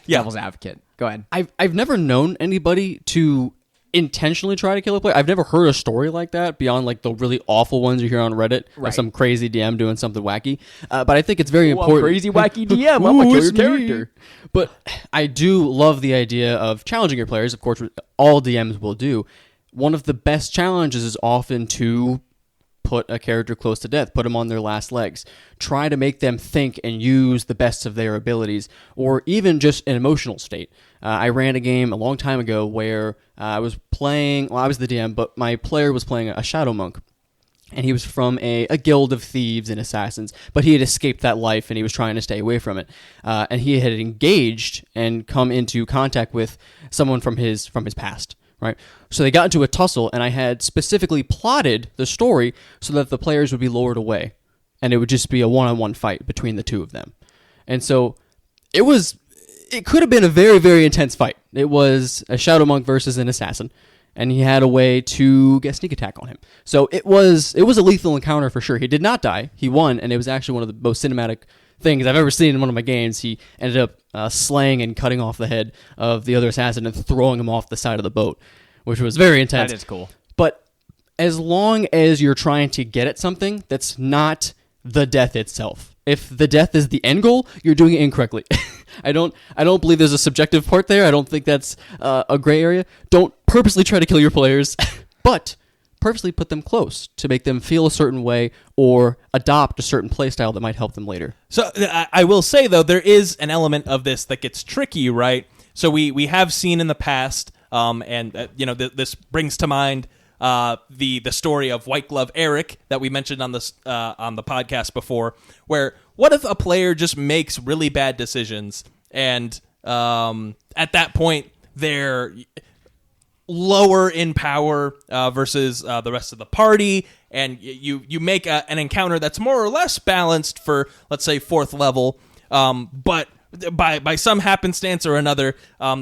Speaker 1: devil's advocate. Go ahead.
Speaker 2: I've never known anybody to intentionally try to kill a player. I've never heard a story like that beyond like the really awful ones you hear on Reddit,
Speaker 1: Right.
Speaker 2: of some crazy DM doing something wacky. But I think it's very important.
Speaker 1: Crazy wacky DM. I'm gonna kill your
Speaker 2: it's me.
Speaker 1: character.
Speaker 2: But I do love the idea of challenging your players. Of course, all DMs will do. One of the best challenges is often to put a character close to death, put them on their last legs. Try to make them think and use the best of their abilities, or even just an emotional state. I ran a game a long time ago where I was playing, well, I was the DM, but my player was playing a Shadow Monk. And he was from a guild of thieves and assassins, but he had escaped that life and he was trying to stay away from it. And he had engaged and come into contact with someone from his past, right? So they got into a tussle, and I had specifically plotted the story so that the players would be lured away, and it would just be a one-on-one fight between the two of them. And so it could have been a very, very intense fight. It was a Shadow Monk versus an assassin, and he had a way to get sneak attack on him. So it was a lethal encounter for sure. He did not die. He won, and it was actually one of the most cinematic things I've ever seen in one of my games. He ended up slaying and cutting off the head of the other assassin and throwing him off the side of the boat, which was very intense.
Speaker 1: That is cool.
Speaker 2: But as long as you're trying to get at something that's not the death itself. If the death is the end goal, you're doing it incorrectly. I don't believe there's a subjective part there. I don't think that's a gray area. Don't purposely try to kill your players, but purposely put them close to make them feel a certain way or adopt a certain play style that might help them later.
Speaker 3: So I will say, though, there is an element of this that gets tricky, right? So we have seen in the past, this brings to mind the story of White Glove Eric that we mentioned on the podcast before, where what if a player just makes really bad decisions and at that point they're lower in power versus the rest of the party, and you make an encounter that's more or less balanced for, let's say, 4th level, but by some happenstance or another,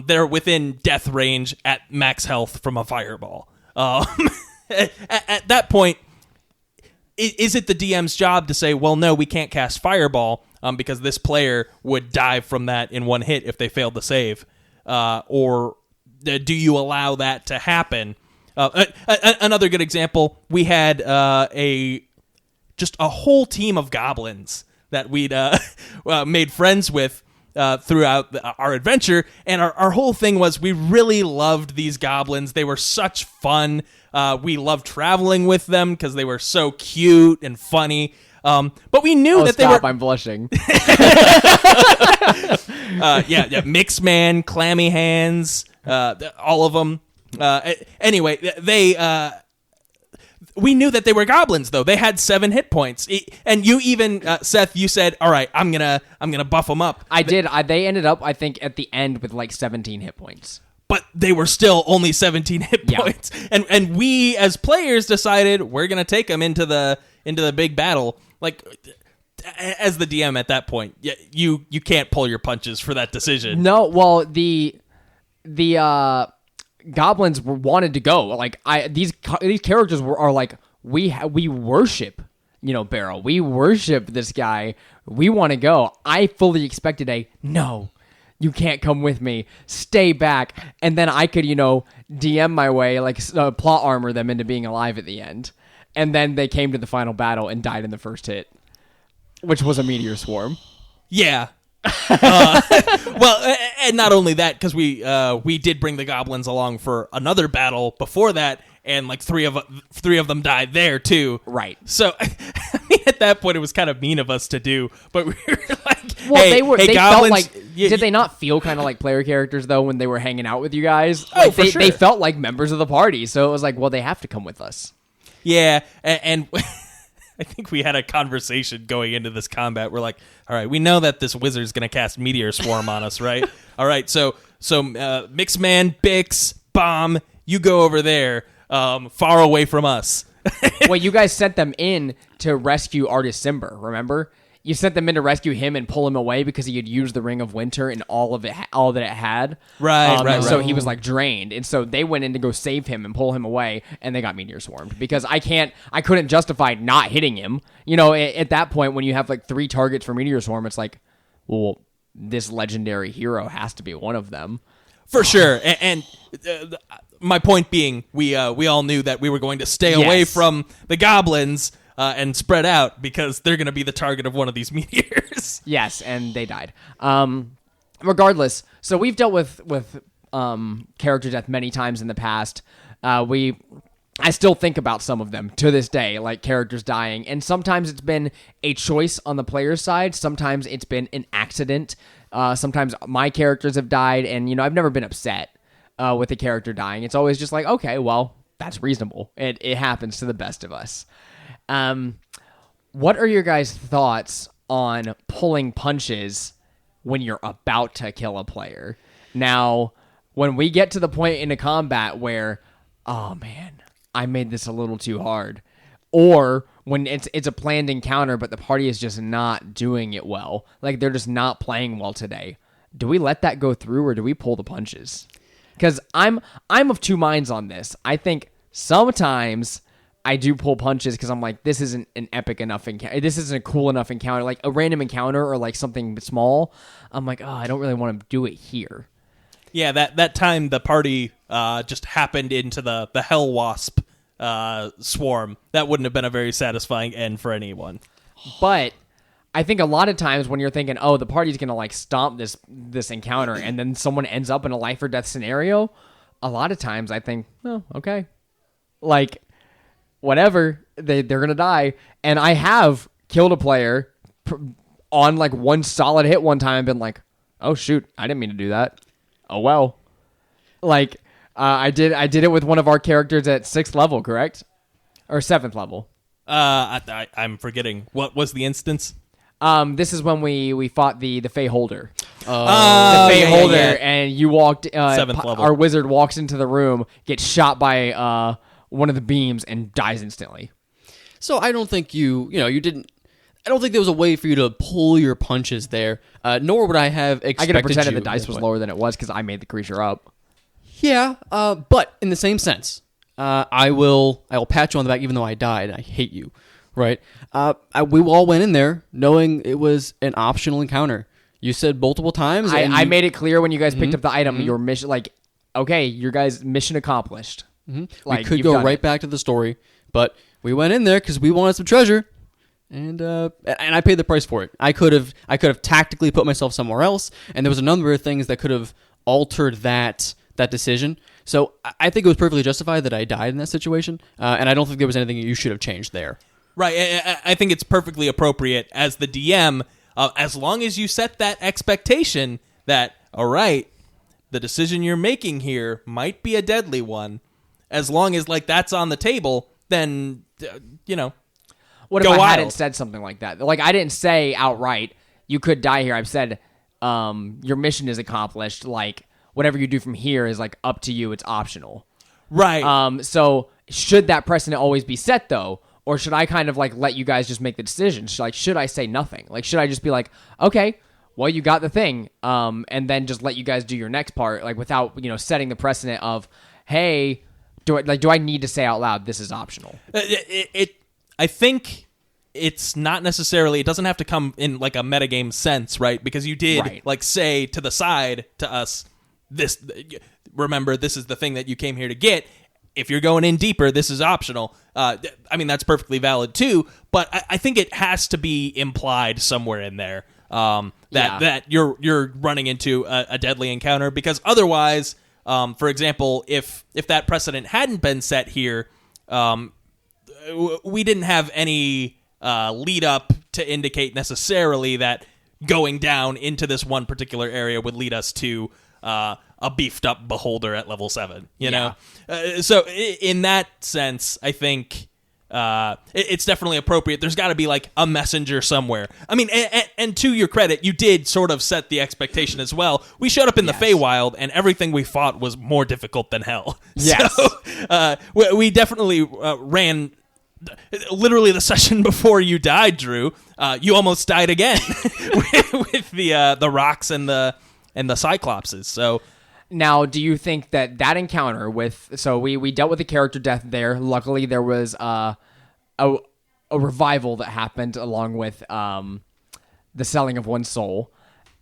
Speaker 3: they're within death range at max health from a fireball. At that point, is it the DM's job to say, well, no, we can't cast Fireball because this player would die from that in one hit if they failed to save? Or do you allow that to happen? Another good example, we had just a whole team of goblins that we'd made friends with throughout our adventure, and our whole thing was we really loved these goblins. They were such fun. We loved traveling with them because they were so cute and funny. But we knew that they were.
Speaker 1: I'm blushing.
Speaker 3: Mix Man, Clammy Hands, all of them. Anyway, we knew that they were goblins, though. They had 7 hit points, and you even Seth, you said, "All right, I'm gonna buff them up."
Speaker 1: I did. They ended up, I think, at the end with like 17 hit points.
Speaker 3: But they were still only 17 hit
Speaker 1: Yeah.
Speaker 3: points, and we as players decided we're gonna take them into the big battle. Like, as the DM at that point, you can't pull your punches for that decision.
Speaker 1: No, well, the goblins wanted to go. Like these characters are like we worship, Barrow. We worship this guy. We want to go. I fully expected no. You can't come with me. Stay back. And then I could, DM my way, like plot armor them into being alive at the end. And then they came to the final battle and died in the first hit, which was a meteor swarm.
Speaker 3: Yeah. Well, and not only that, because we did bring the goblins along for another battle before that, and like three of them died there too.
Speaker 1: Right.
Speaker 3: So, I mean, at that point, it was kind of mean of us to do, but we were like,
Speaker 1: well,
Speaker 3: hey,
Speaker 1: they
Speaker 3: goblins,
Speaker 1: felt like. Did they not feel kind of like player characters though when they were hanging out with you guys?
Speaker 3: Oh,
Speaker 1: Like,
Speaker 3: for
Speaker 1: they,
Speaker 3: sure.
Speaker 1: they felt like members of the party, so it was like, well, they have to come with us.
Speaker 3: Yeah, and I think we had a conversation going into this combat. We're like, all right, we know that this wizard's going to cast Meteor Swarm on us, right? All right, so Mixman, Bix, Bomb, you go over there, far away from us.
Speaker 1: Well, you guys sent them in to rescue Artist Simber, remember? You sent them in to rescue him and pull him away because he had used the Ring of Winter and all that it had.
Speaker 3: Right.
Speaker 1: So he was like drained, and so they went in to go save him and pull him away, and they got Meteor Swarmed because I couldn't justify not hitting him. You know, at that point when you have like 3 targets for Meteor Swarm, it's like, well, this legendary hero has to be one of them.
Speaker 3: For sure, and my point being, we all knew that we were going to stay away from the goblins and spread out because they're going to be the target of one of these meteors.
Speaker 1: Yes, and they died. Regardless, so we've dealt with character death many times in the past. I still think about some of them to this day, like characters dying, and sometimes it's been a choice on the player's side. Sometimes it's been an accident. Sometimes my characters have died, and I've never been upset with a character dying. It's always just like, okay, well, that's reasonable. It happens to the best of us. What are your guys' thoughts on pulling punches when you're about to kill a player? Now, when we get to the point in a combat where, oh man, I made this a little too hard, or when it's a planned encounter but the party is just not doing it well, like they're just not playing well today, do we let that go through or do we pull the punches? Because I'm of two minds on this. I think sometimes I do pull punches because I'm like, this isn't an epic enough encounter. This isn't a cool enough encounter. Like a random encounter or like something small, I'm like, oh, I don't really want to do it here.
Speaker 3: Yeah, that time the party just happened into the Hell Wasp swarm. That wouldn't have been a very satisfying end for anyone.
Speaker 1: But I think a lot of times when you're thinking, oh, the party's going to like stomp this encounter and then someone ends up in a life or death scenario, a lot of times I think, oh, okay. Like, whatever, they're going to die. And I have killed a player on like one solid hit one time and been like, oh, shoot, I didn't mean to do that. Oh, well. Like, I did it with one of our characters at 6th level, correct? Or 7th level.
Speaker 3: I'm forgetting. What was the instance?
Speaker 1: This is when we fought the Fey Holder.
Speaker 3: The Fey
Speaker 1: Holder, and you walked.
Speaker 3: 7th level.
Speaker 1: Our wizard walks into the room, gets shot by one of the beams, and dies instantly.
Speaker 2: So I don't think you didn't. I don't think there was a way for you to pull your punches there. Nor would I have expected.
Speaker 1: I could have pretended
Speaker 2: you
Speaker 1: the dice was lower than it was because I made the creature up.
Speaker 2: Yeah, but in the same sense, I will pat you on the back even though I died. I hate you, right? We all went in there knowing it was an optional encounter. You said multiple times.
Speaker 1: I made it clear when you guys picked up the item, your mission, like, okay, your guys' mission accomplished.
Speaker 2: Like, we could go right back to the story, but we went in there because we wanted some treasure, and I paid the price for it. I could have tactically put myself somewhere else, and there was a number of things that could have altered that decision. So I think it was perfectly justified that I died in that situation, and I don't think there was anything you should have changed there.
Speaker 3: Right. I think it's perfectly appropriate as the DM, as long as you set that expectation that, all right, the decision you're making here might be a deadly one. As long as like that's on the table, then,
Speaker 1: What if I hadn't said something like that? Like, I didn't say outright, you could die here. I've said, your mission is accomplished. Like, whatever you do from here is like up to you. It's optional.
Speaker 3: Right.
Speaker 1: So should that precedent always be set though? Or should I kind of like let you guys just make the decision? Should I say nothing? Like, should I just be like, okay, well, you got the thing. And then just let you guys do your next part, like without, setting the precedent of, hey, do I need to say out loud, this is optional?
Speaker 3: I think it's not necessarily, it doesn't have to come in like a metagame sense, right? Because you did like say to the side to us, remember, this is the thing that you came here to get. If you're going in deeper, this is optional. That's perfectly valid too, but I think it has to be implied somewhere in there that you're running into a deadly encounter, because otherwise, for example, if that precedent hadn't been set here, we didn't have any lead up to indicate necessarily that going down into this one particular area would lead us to a beefed up beholder at level 7, you know? So in that sense, I think it's definitely appropriate. There's got to be like a messenger somewhere. I mean, and to your credit, you did sort of set the expectation as well. We showed up in the Feywild, and everything we fought was more difficult than hell.
Speaker 1: Yes.
Speaker 3: So we definitely ran. Literally the session before you died, Drew, you almost died again with the rocks and the Cyclopses. So.
Speaker 1: Now, do you think that encounter with... So we dealt with the character death there. Luckily, there was a revival that happened along with the selling of one soul.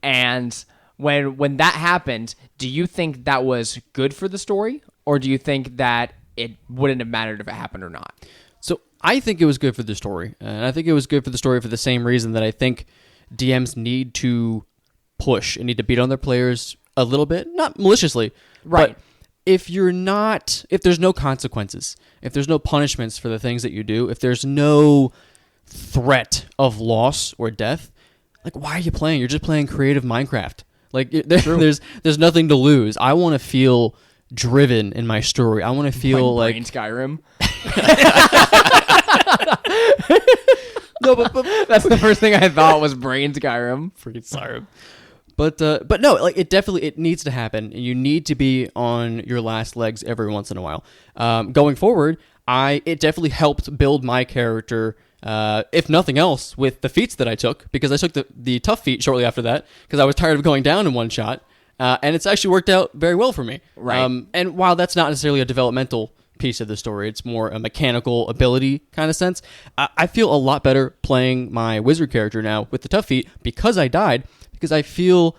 Speaker 1: And when that happened, do you think that was good for the story? Or do you think that it wouldn't have mattered if it happened or not?
Speaker 2: So I think it was good for the story. And I think it was good for the story for the same reason that I think DMs need to push and need to beat on their players a little bit, not maliciously,
Speaker 1: right?
Speaker 2: But if there's no consequences, if there's no punishments for the things that you do, if there's no threat of loss or death, like, why are you playing? You're just playing creative Minecraft. Like, there's nothing to lose. I want to feel driven in my story. I want to feel like
Speaker 1: Brain Skyrim.
Speaker 2: No, but
Speaker 1: that's the first thing I thought was Brain Skyrim.
Speaker 2: Freaking Skyrim. But no, like it needs to happen, and you need to be on your last legs every once in a while. Going forward, it definitely helped build my character, if nothing else, with the feats that I took, because I took the tough feat shortly after that, because I was tired of going down in one shot, and it's actually worked out very well for me.
Speaker 1: Right.
Speaker 2: And while that's not necessarily a developmental piece of the story, it's more a mechanical ability kind of sense, I feel a lot better playing my wizard character now with the tough feat because I died, because I feel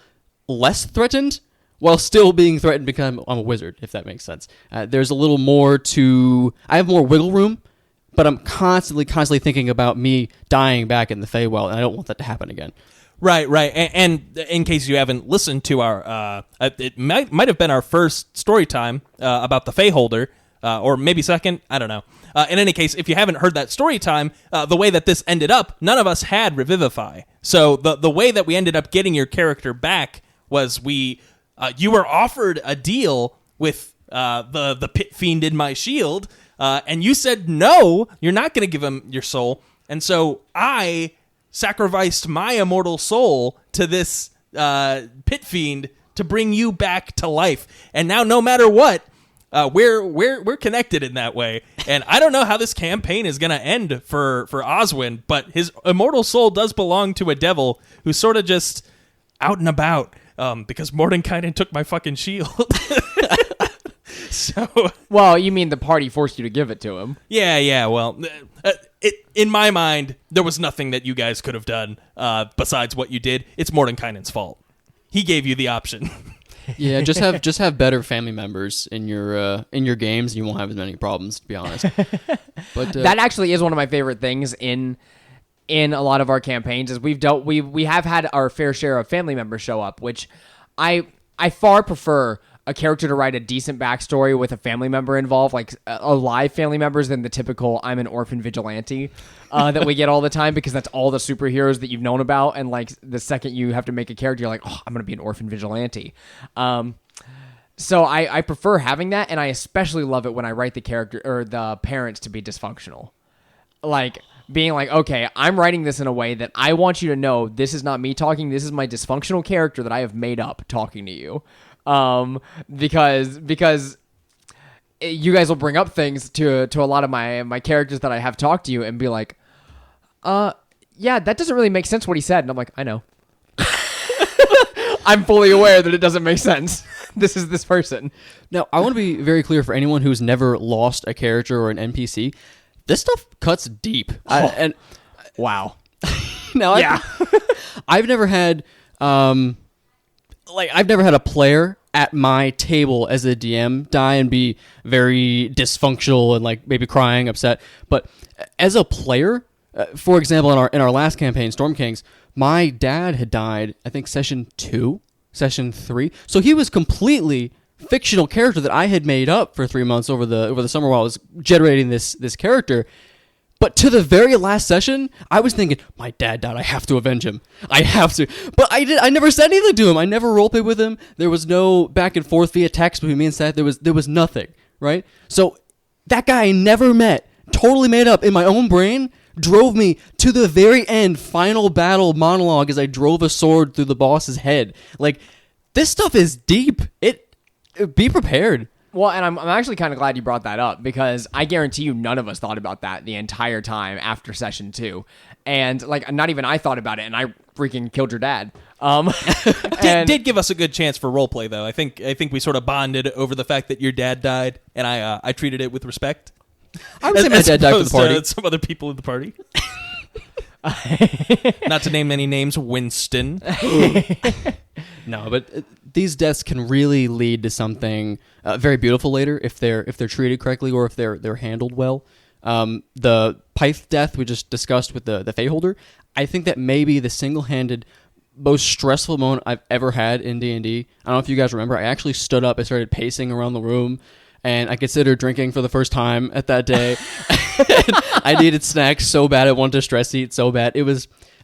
Speaker 2: less threatened while still being threatened because I'm a wizard, if that makes sense. There's a little more I have more wiggle room, but I'm constantly thinking about me dying back in the Feywild, and I don't want that to happen again.
Speaker 3: Right. And in case you haven't listened to our, it might have been our first story time about the Feyholder, or maybe second, I don't know. In any case, if you haven't heard that story time, the way that this ended up, none of us had Revivify. So the way that we ended up getting your character back was you were offered a deal with the pit fiend in my shield, and you said no, you're not going to give him your soul, and so I sacrificed my immortal soul to this pit fiend to bring you back to life, and now no matter what. We're connected in that way, and I don't know how this campaign is going to end for Oswin, but his immortal soul does belong to a devil who's sort of just out and about, because Mordenkainen took my fucking shield. So,
Speaker 1: well, you mean the party forced you to give it to him?
Speaker 3: Yeah. Well, in my mind, there was nothing that you guys could have done besides what you did. It's Mordenkainen's fault. He gave you the option.
Speaker 2: Yeah, just have better family members in your games, and you won't have as many problems, to be honest. But
Speaker 1: that actually is one of my favorite things in a lot of our campaigns. Is we have had our fair share of family members show up, which I far prefer a character to write a decent backstory with a family member involved, like alive family members, than the typical I'm an orphan vigilante that we get all the time, because that's all the superheroes that you've known about, and like the second you have to make a character, you're like, oh, I'm gonna be an orphan vigilante. So I prefer having that, and I especially love it when I write the character or the parents to be dysfunctional, like being like, okay, I'm writing this in a way that I want you to know this is not me talking, this is my dysfunctional character that I have made up talking to you. Because you guys will bring up things to a lot of my characters that I have talked to you and be like, yeah, that doesn't really make sense what he said. And I'm like, I know. I'm fully aware that it doesn't make sense. This is this person.
Speaker 2: Now, I want to be very clear for anyone who's never lost a character or an NPC. This stuff cuts deep. And
Speaker 1: wow.
Speaker 2: Now,
Speaker 1: yeah.
Speaker 2: I've never had a player at my table as a DM die and be very dysfunctional and like maybe crying, upset. But as a player, for example, in our last campaign, Storm Kings, my dad had died, I think session 2, session 3. So he was completely fictional character that I had made up for 3 months over the summer while I was generating this character. But to the very last session, I was thinking, my dad died, I have to avenge him. I have to. But I never said anything to him. I never roleplayed with him. There was no back and forth via text between me and Seth. There was nothing, right? So that guy I never met totally made up in my own brain, drove me to the very end, final battle monologue as I drove a sword through the boss's head. Like, this stuff is deep. Be prepared.
Speaker 1: Well, and I'm actually kind of glad you brought that up, because I guarantee you none of us thought about that the entire time after session 2. And, like, not even I thought about it, and I freaking killed your dad.
Speaker 3: Did give us a good chance for roleplay, though. I think we sort of bonded over the fact that your dad died, and I treated it with respect.
Speaker 2: I would say my dad died for the party.
Speaker 3: Some other people in the party. Not to name any names, Winston.
Speaker 2: No, but these deaths can really lead to something very beautiful later if they're treated correctly or if they're handled well. The Pyth death we just discussed with the Feyholder, I think that may be the single-handed most stressful moment I've ever had in D&D. I don't know if you guys remember. I actually stood up. I started pacing around the room, and I considered drinking for the first time at that day. I needed snacks so bad. I wanted to stress eat so bad.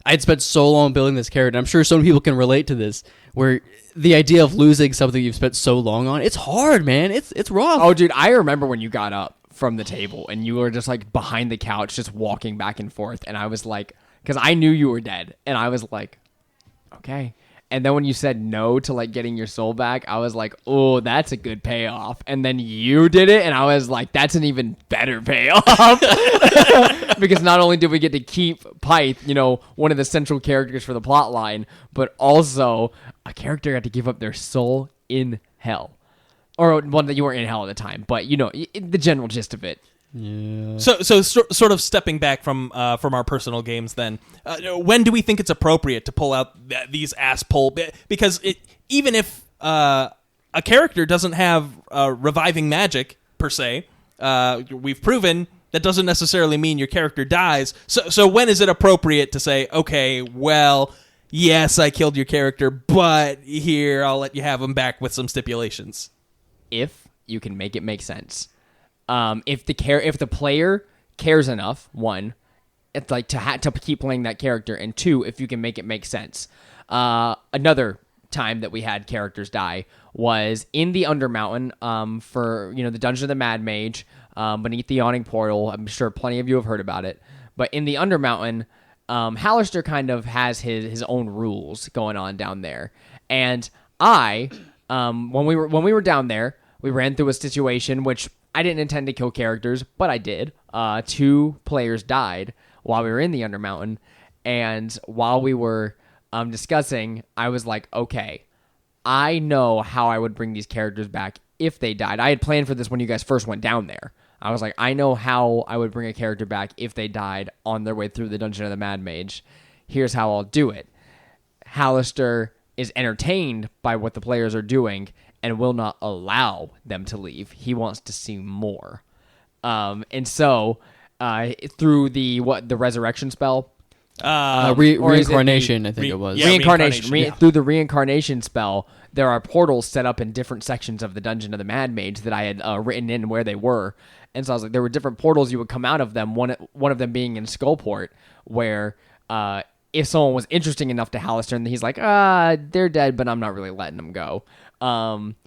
Speaker 2: I'd spent so long building this character. I'm sure some people can relate to this, where the idea of losing something you've spent so long on, it's hard, man. It's rough.
Speaker 1: Oh, dude, I remember when you got up from the table and you were just like behind the couch, just walking back and forth. And I was like, because I knew you were dead. And I was like, okay. And then when you said no to like getting your soul back, I was like, oh, that's a good payoff. And then you did it, and I was like, that's an even better payoff. Because not only did we get to keep Pyth, one of the central characters for the plot line, but also a character got to give up their soul in hell. Or one that you weren't in hell at the time, but the general gist of it.
Speaker 2: Yeah.
Speaker 3: So sort of stepping back from our personal games, then, when do we think it's appropriate to pull out these ass pull? Because even if a character doesn't have reviving magic per se, we've proven that doesn't necessarily mean your character dies. So when is it appropriate to say, okay, well, yes, I killed your character, but here I'll let you have him back with some stipulations?
Speaker 1: If you can make it make sense. If the player cares enough, one, it's like to keep playing that character, and two, if you can make it make sense. Another time that we had characters die was in the Undermountain, for the Dungeon of the Mad Mage, beneath the Yawning Portal. I'm sure plenty of you have heard about it, but in the Undermountain, Hallister kind of has his own rules going on down there, and when we were down there, we ran through a situation which I didn't intend to kill characters, but I did. 2 players died while we were in the Undermountain, and while we were discussing, I was like, okay, I know how I would bring these characters back if they died. I had planned for this when you guys first went down there. I was like, I know how I would bring a character back if they died on their way through the Dungeon of the Mad Mage. Here's how I'll do it. Hallister is entertained by what the players are doing and will not allow them to leave. He wants to see more. And so, through the resurrection spell?
Speaker 2: Reincarnation, I think it was.
Speaker 3: Yeah,
Speaker 1: Reincarnation. Through the reincarnation spell, there are portals set up in different sections of the Dungeon of the Mad Mage that I had written in where they were. And so I was like, there were different portals you would come out of them, one of them being in Skullport, where if someone was interesting enough to Hallister, and he's like, they're dead, but I'm not really letting them go.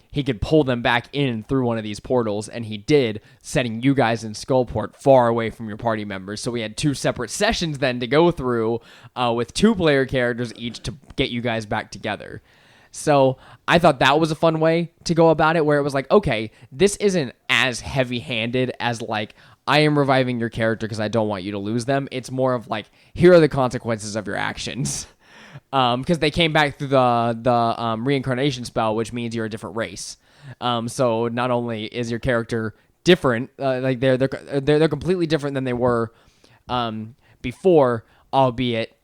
Speaker 1: He could pull them back in through one of these portals, and he did, setting you guys in Skullport far away from your party members. So we had 2 separate sessions then to go through with 2 player characters each to get you guys back together. So I thought that was a fun way to go about it, where it was like, okay, this isn't as heavy-handed as like, I am reviving your character because I don't want you to lose them. It's more of like, here are the consequences of your actions. Because they came back through the reincarnation spell, which means you're a different race. So not only is your character different, like they're completely different than they were before, albeit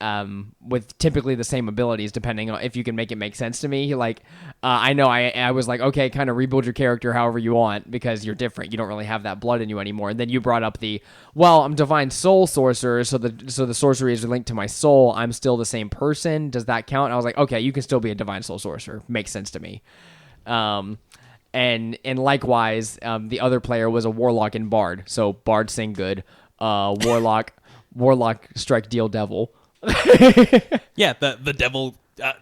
Speaker 1: with typically the same abilities, depending on if you can make it make sense to me. Like, I know I was like, okay, kind of rebuild your character however you want because you're different. You don't really have that blood in you anymore. And then you brought up I'm Divine Soul Sorcerer, so the sorcery is linked to my soul. I'm still the same person. Does that count? And I was like, okay, you can still be a Divine Soul Sorcerer. Makes sense to me. And likewise, the other player was a Warlock and Bard. So Bard sing good, Warlock strike deal devil.
Speaker 3: Yeah, the devil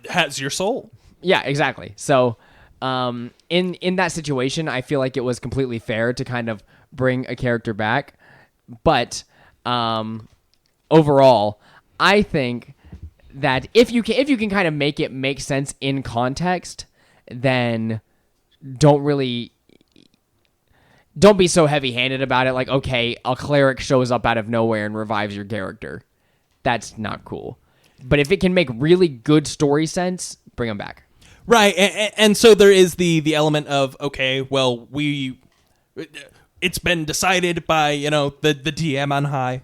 Speaker 3: has your soul.
Speaker 1: Yeah, exactly. So in that situation, I feel like it was completely fair to kind of bring a character back, But overall, I think that if you can kind of make it make sense in context, then don't be so heavy-handed about it. Like, okay, a cleric shows up out of nowhere and revives your character. That's not cool. But if it can make really good story sense, bring them back.
Speaker 3: Right, and so there is the element of, okay, well, it's been decided by, the DM on high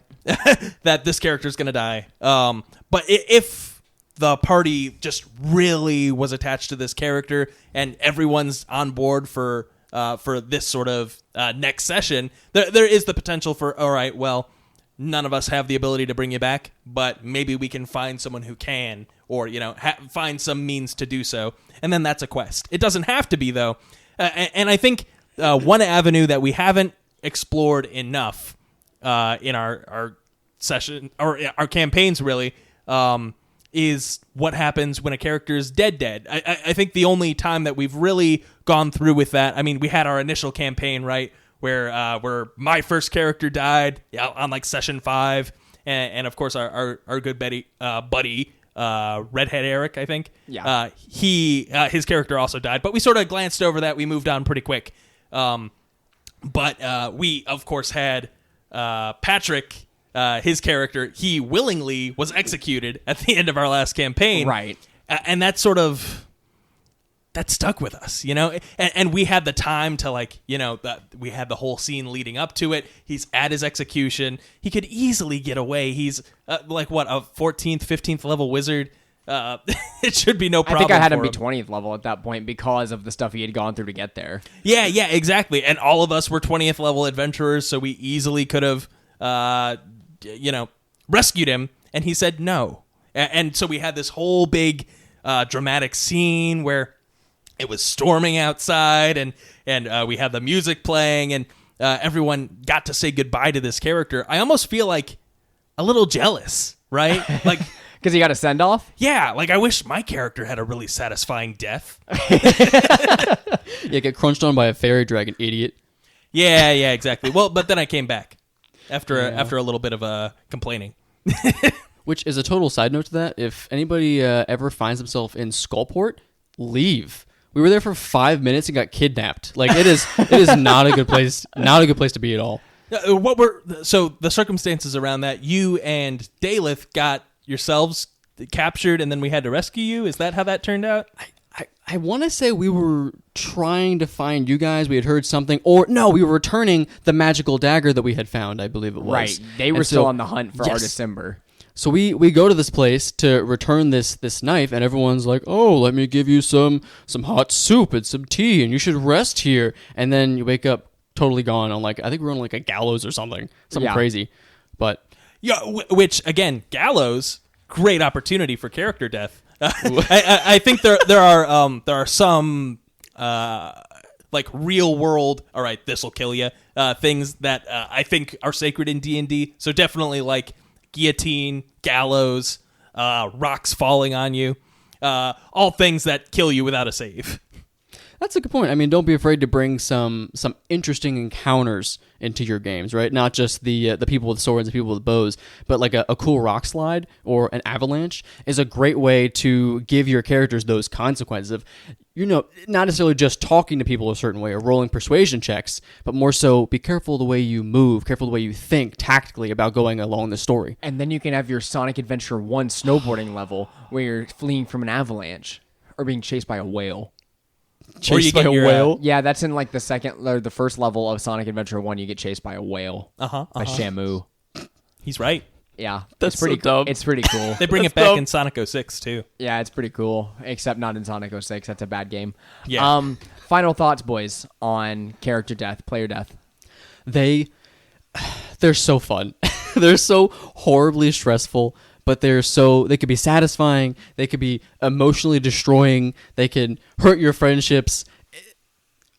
Speaker 3: that this character is going to die. But if the party just really was attached to this character and everyone's on board for this sort of next session, there is the potential for, all right, well, none of us have the ability to bring you back, but maybe we can find someone who can, or, find some means to do so. And then that's a quest. It doesn't have to be, though. And I think one avenue that we haven't explored enough in our session, or our campaigns, really, is what happens when a character is dead. I think the only time that we've really gone through with that, I mean, we had our initial campaign, right, where my first character died on like session 5, and of course our good buddy Redhead Eric, I think.
Speaker 1: Yeah.
Speaker 3: His character also died, but we sort of glanced over that. We moved on pretty quick. But we of course had Patrick, his character. He willingly was executed at the end of our last campaign,
Speaker 1: right?
Speaker 3: And that sort of that stuck with us, and we had the time to we had the whole scene leading up to it. He's at his execution. He could easily get away. He's a 14th, 15th level wizard. It should be no problem.
Speaker 1: I think I had him
Speaker 3: for
Speaker 1: be 20th level at that point because of the stuff he had gone through to get there.
Speaker 3: Yeah, exactly. And all of us were 20th level adventurers, so we easily could have, rescued him. And he said no. And so we had this whole big dramatic scene where it was storming outside, and we had the music playing, and everyone got to say goodbye to this character. I almost feel like a little jealous, right? Like,
Speaker 1: because he got a send off.
Speaker 3: Yeah, like I wish my character had a really satisfying death.
Speaker 2: Yeah, get crunched on by a fairy dragon, idiot.
Speaker 3: Yeah, exactly. Well, but then I came back after a little bit of complaining.
Speaker 2: Which is a total side note to that. If anybody ever finds himself in Skullport, leave. We were there for 5 minutes and got kidnapped. Like it is not a good place. Not a good place to be at all.
Speaker 3: So the circumstances around that? You and Daleth got yourselves captured, and then we had to rescue you. Is that how that turned out?
Speaker 2: I want to say we were trying to find you guys. We had heard something, or no, we were returning the magical dagger that we had found. I believe it was.
Speaker 1: Right. They were still on the hunt for our December.
Speaker 2: So we go to this place to return this knife, and everyone's like, "Oh, let me give you some hot soup and some tea, and you should rest here." And then you wake up totally gone on I think we were on a gallows or something crazy. But
Speaker 3: yeah, which again, gallows, great opportunity for character death. I think there are some real world. All right, this will kill you. Things that I think are sacred in D&D. So definitely guillotine, gallows, rocks falling on you, all things that kill you without a save.
Speaker 2: That's a good point. I mean, don't be afraid to bring some interesting encounters into your games, right? Not just the people with swords and people with bows, but a cool rock slide or an avalanche is a great way to give your characters those consequences of, not necessarily just talking to people a certain way or rolling persuasion checks, but more so be careful the way you move, careful the way you think tactically about going along the story.
Speaker 1: And then you can have your Sonic Adventure 1 snowboarding level where you're fleeing from an avalanche or being chased by a whale.
Speaker 2: Chased by a whale?
Speaker 1: Yeah, that's in the second or the first level of Sonic Adventure 1. You get chased by a whale. By Shamu.
Speaker 3: He's right.
Speaker 1: Yeah,
Speaker 2: that's
Speaker 1: pretty
Speaker 2: so dumb.
Speaker 1: It's pretty cool.
Speaker 3: They bring it back in Sonic 06 too.
Speaker 1: Yeah, it's pretty cool, except not in Sonic 06. That's a bad game.
Speaker 3: Yeah.
Speaker 1: Final thoughts, boys, on character death, player death.
Speaker 2: They're so fun. They're so horribly stressful, but they could be satisfying. They could be emotionally destroying. They can hurt your friendships.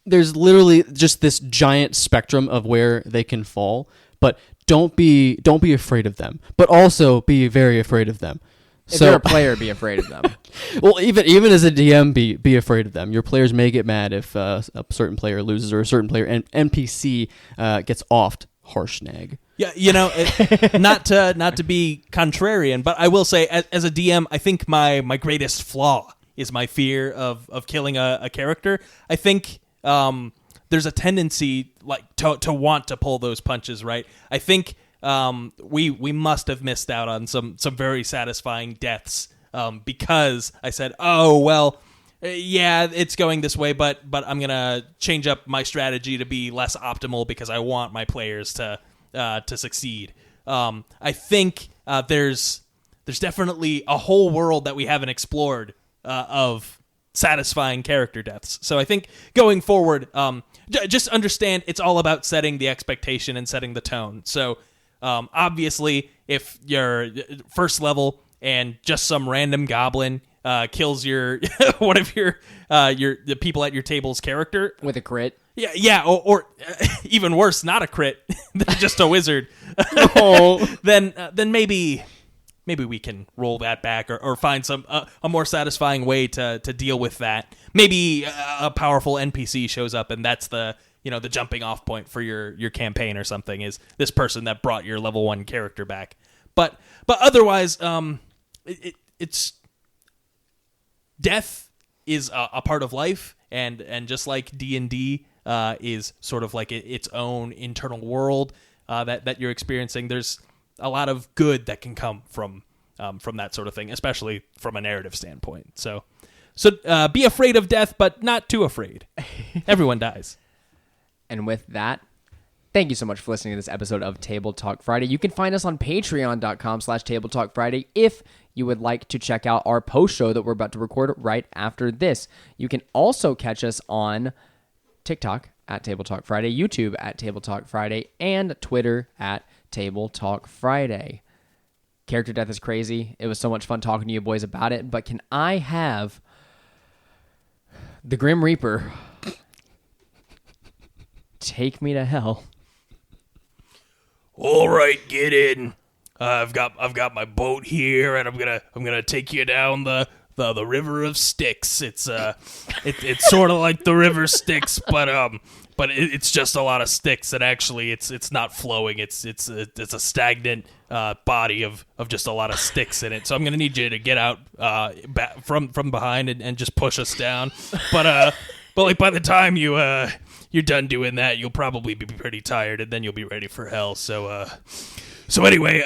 Speaker 2: There's literally just this giant spectrum of where they can fall, but don't be afraid of them, but also be very afraid of them.
Speaker 1: If you're a player, be afraid of them.
Speaker 2: Well, even as a DM, be afraid of them. Your players may get mad if a certain player loses or a certain player NPC gets offed. Harsh nag.
Speaker 3: Yeah, not to be contrarian, but I will say, as a DM, I think my greatest flaw is my fear of killing a character. I think there's a tendency to want to pull those punches, right? I think we must have missed out on some very satisfying deaths because I said, oh well. Yeah, it's going this way, but I'm gonna change up my strategy to be less optimal because I want my players to succeed. I think there's definitely a whole world that we haven't explored of satisfying character deaths. So I think going forward, just understand it's all about setting the expectation and setting the tone. So obviously, if you're first level and just some random goblin kills your one of the people at your table's character
Speaker 1: with a crit.
Speaker 3: Yeah, or even worse, not a crit, just a wizard. Then maybe we can roll that back or find some a more satisfying way to deal with that. Maybe a powerful NPC shows up and that's the jumping off point for your campaign or something, is this person that brought your level 1 character back. But otherwise, it's death is a part of life, and just like D&D is sort of like its own internal world that you're experiencing, there's a lot of good that can come from that sort of thing, especially from a narrative standpoint. So be afraid of death, but not too afraid. Everyone dies.
Speaker 1: And with that, thank you so much for listening to this episode of Table Talk Friday. You can find us on patreon.com/TableTalkFriday if you would like to check out our post show that we're about to record right after this. You can also catch us on TikTok at Table Talk Friday, YouTube at Table Talk Friday, and Twitter at Table Talk Friday. Character death is crazy. It was so much fun talking to you boys about it, but can I have the Grim Reaper take me to hell?
Speaker 3: All right, get in. I've got my boat here, and I'm gonna take you down the river of Styx. It's sort of like the river Styx, but it's just a lot of sticks, and actually it's not flowing. It's a stagnant body of just a lot of sticks in it. So I'm gonna need you to get out from behind and just push us down. But like by the time you're done doing that, you'll probably be pretty tired, and then you'll be ready for hell. So anyway,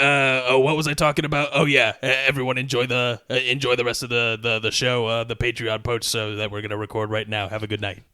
Speaker 3: what was I talking about? Oh yeah, everyone enjoy the rest of the show, the Patreon post, so that we're gonna record right now. Have a good night.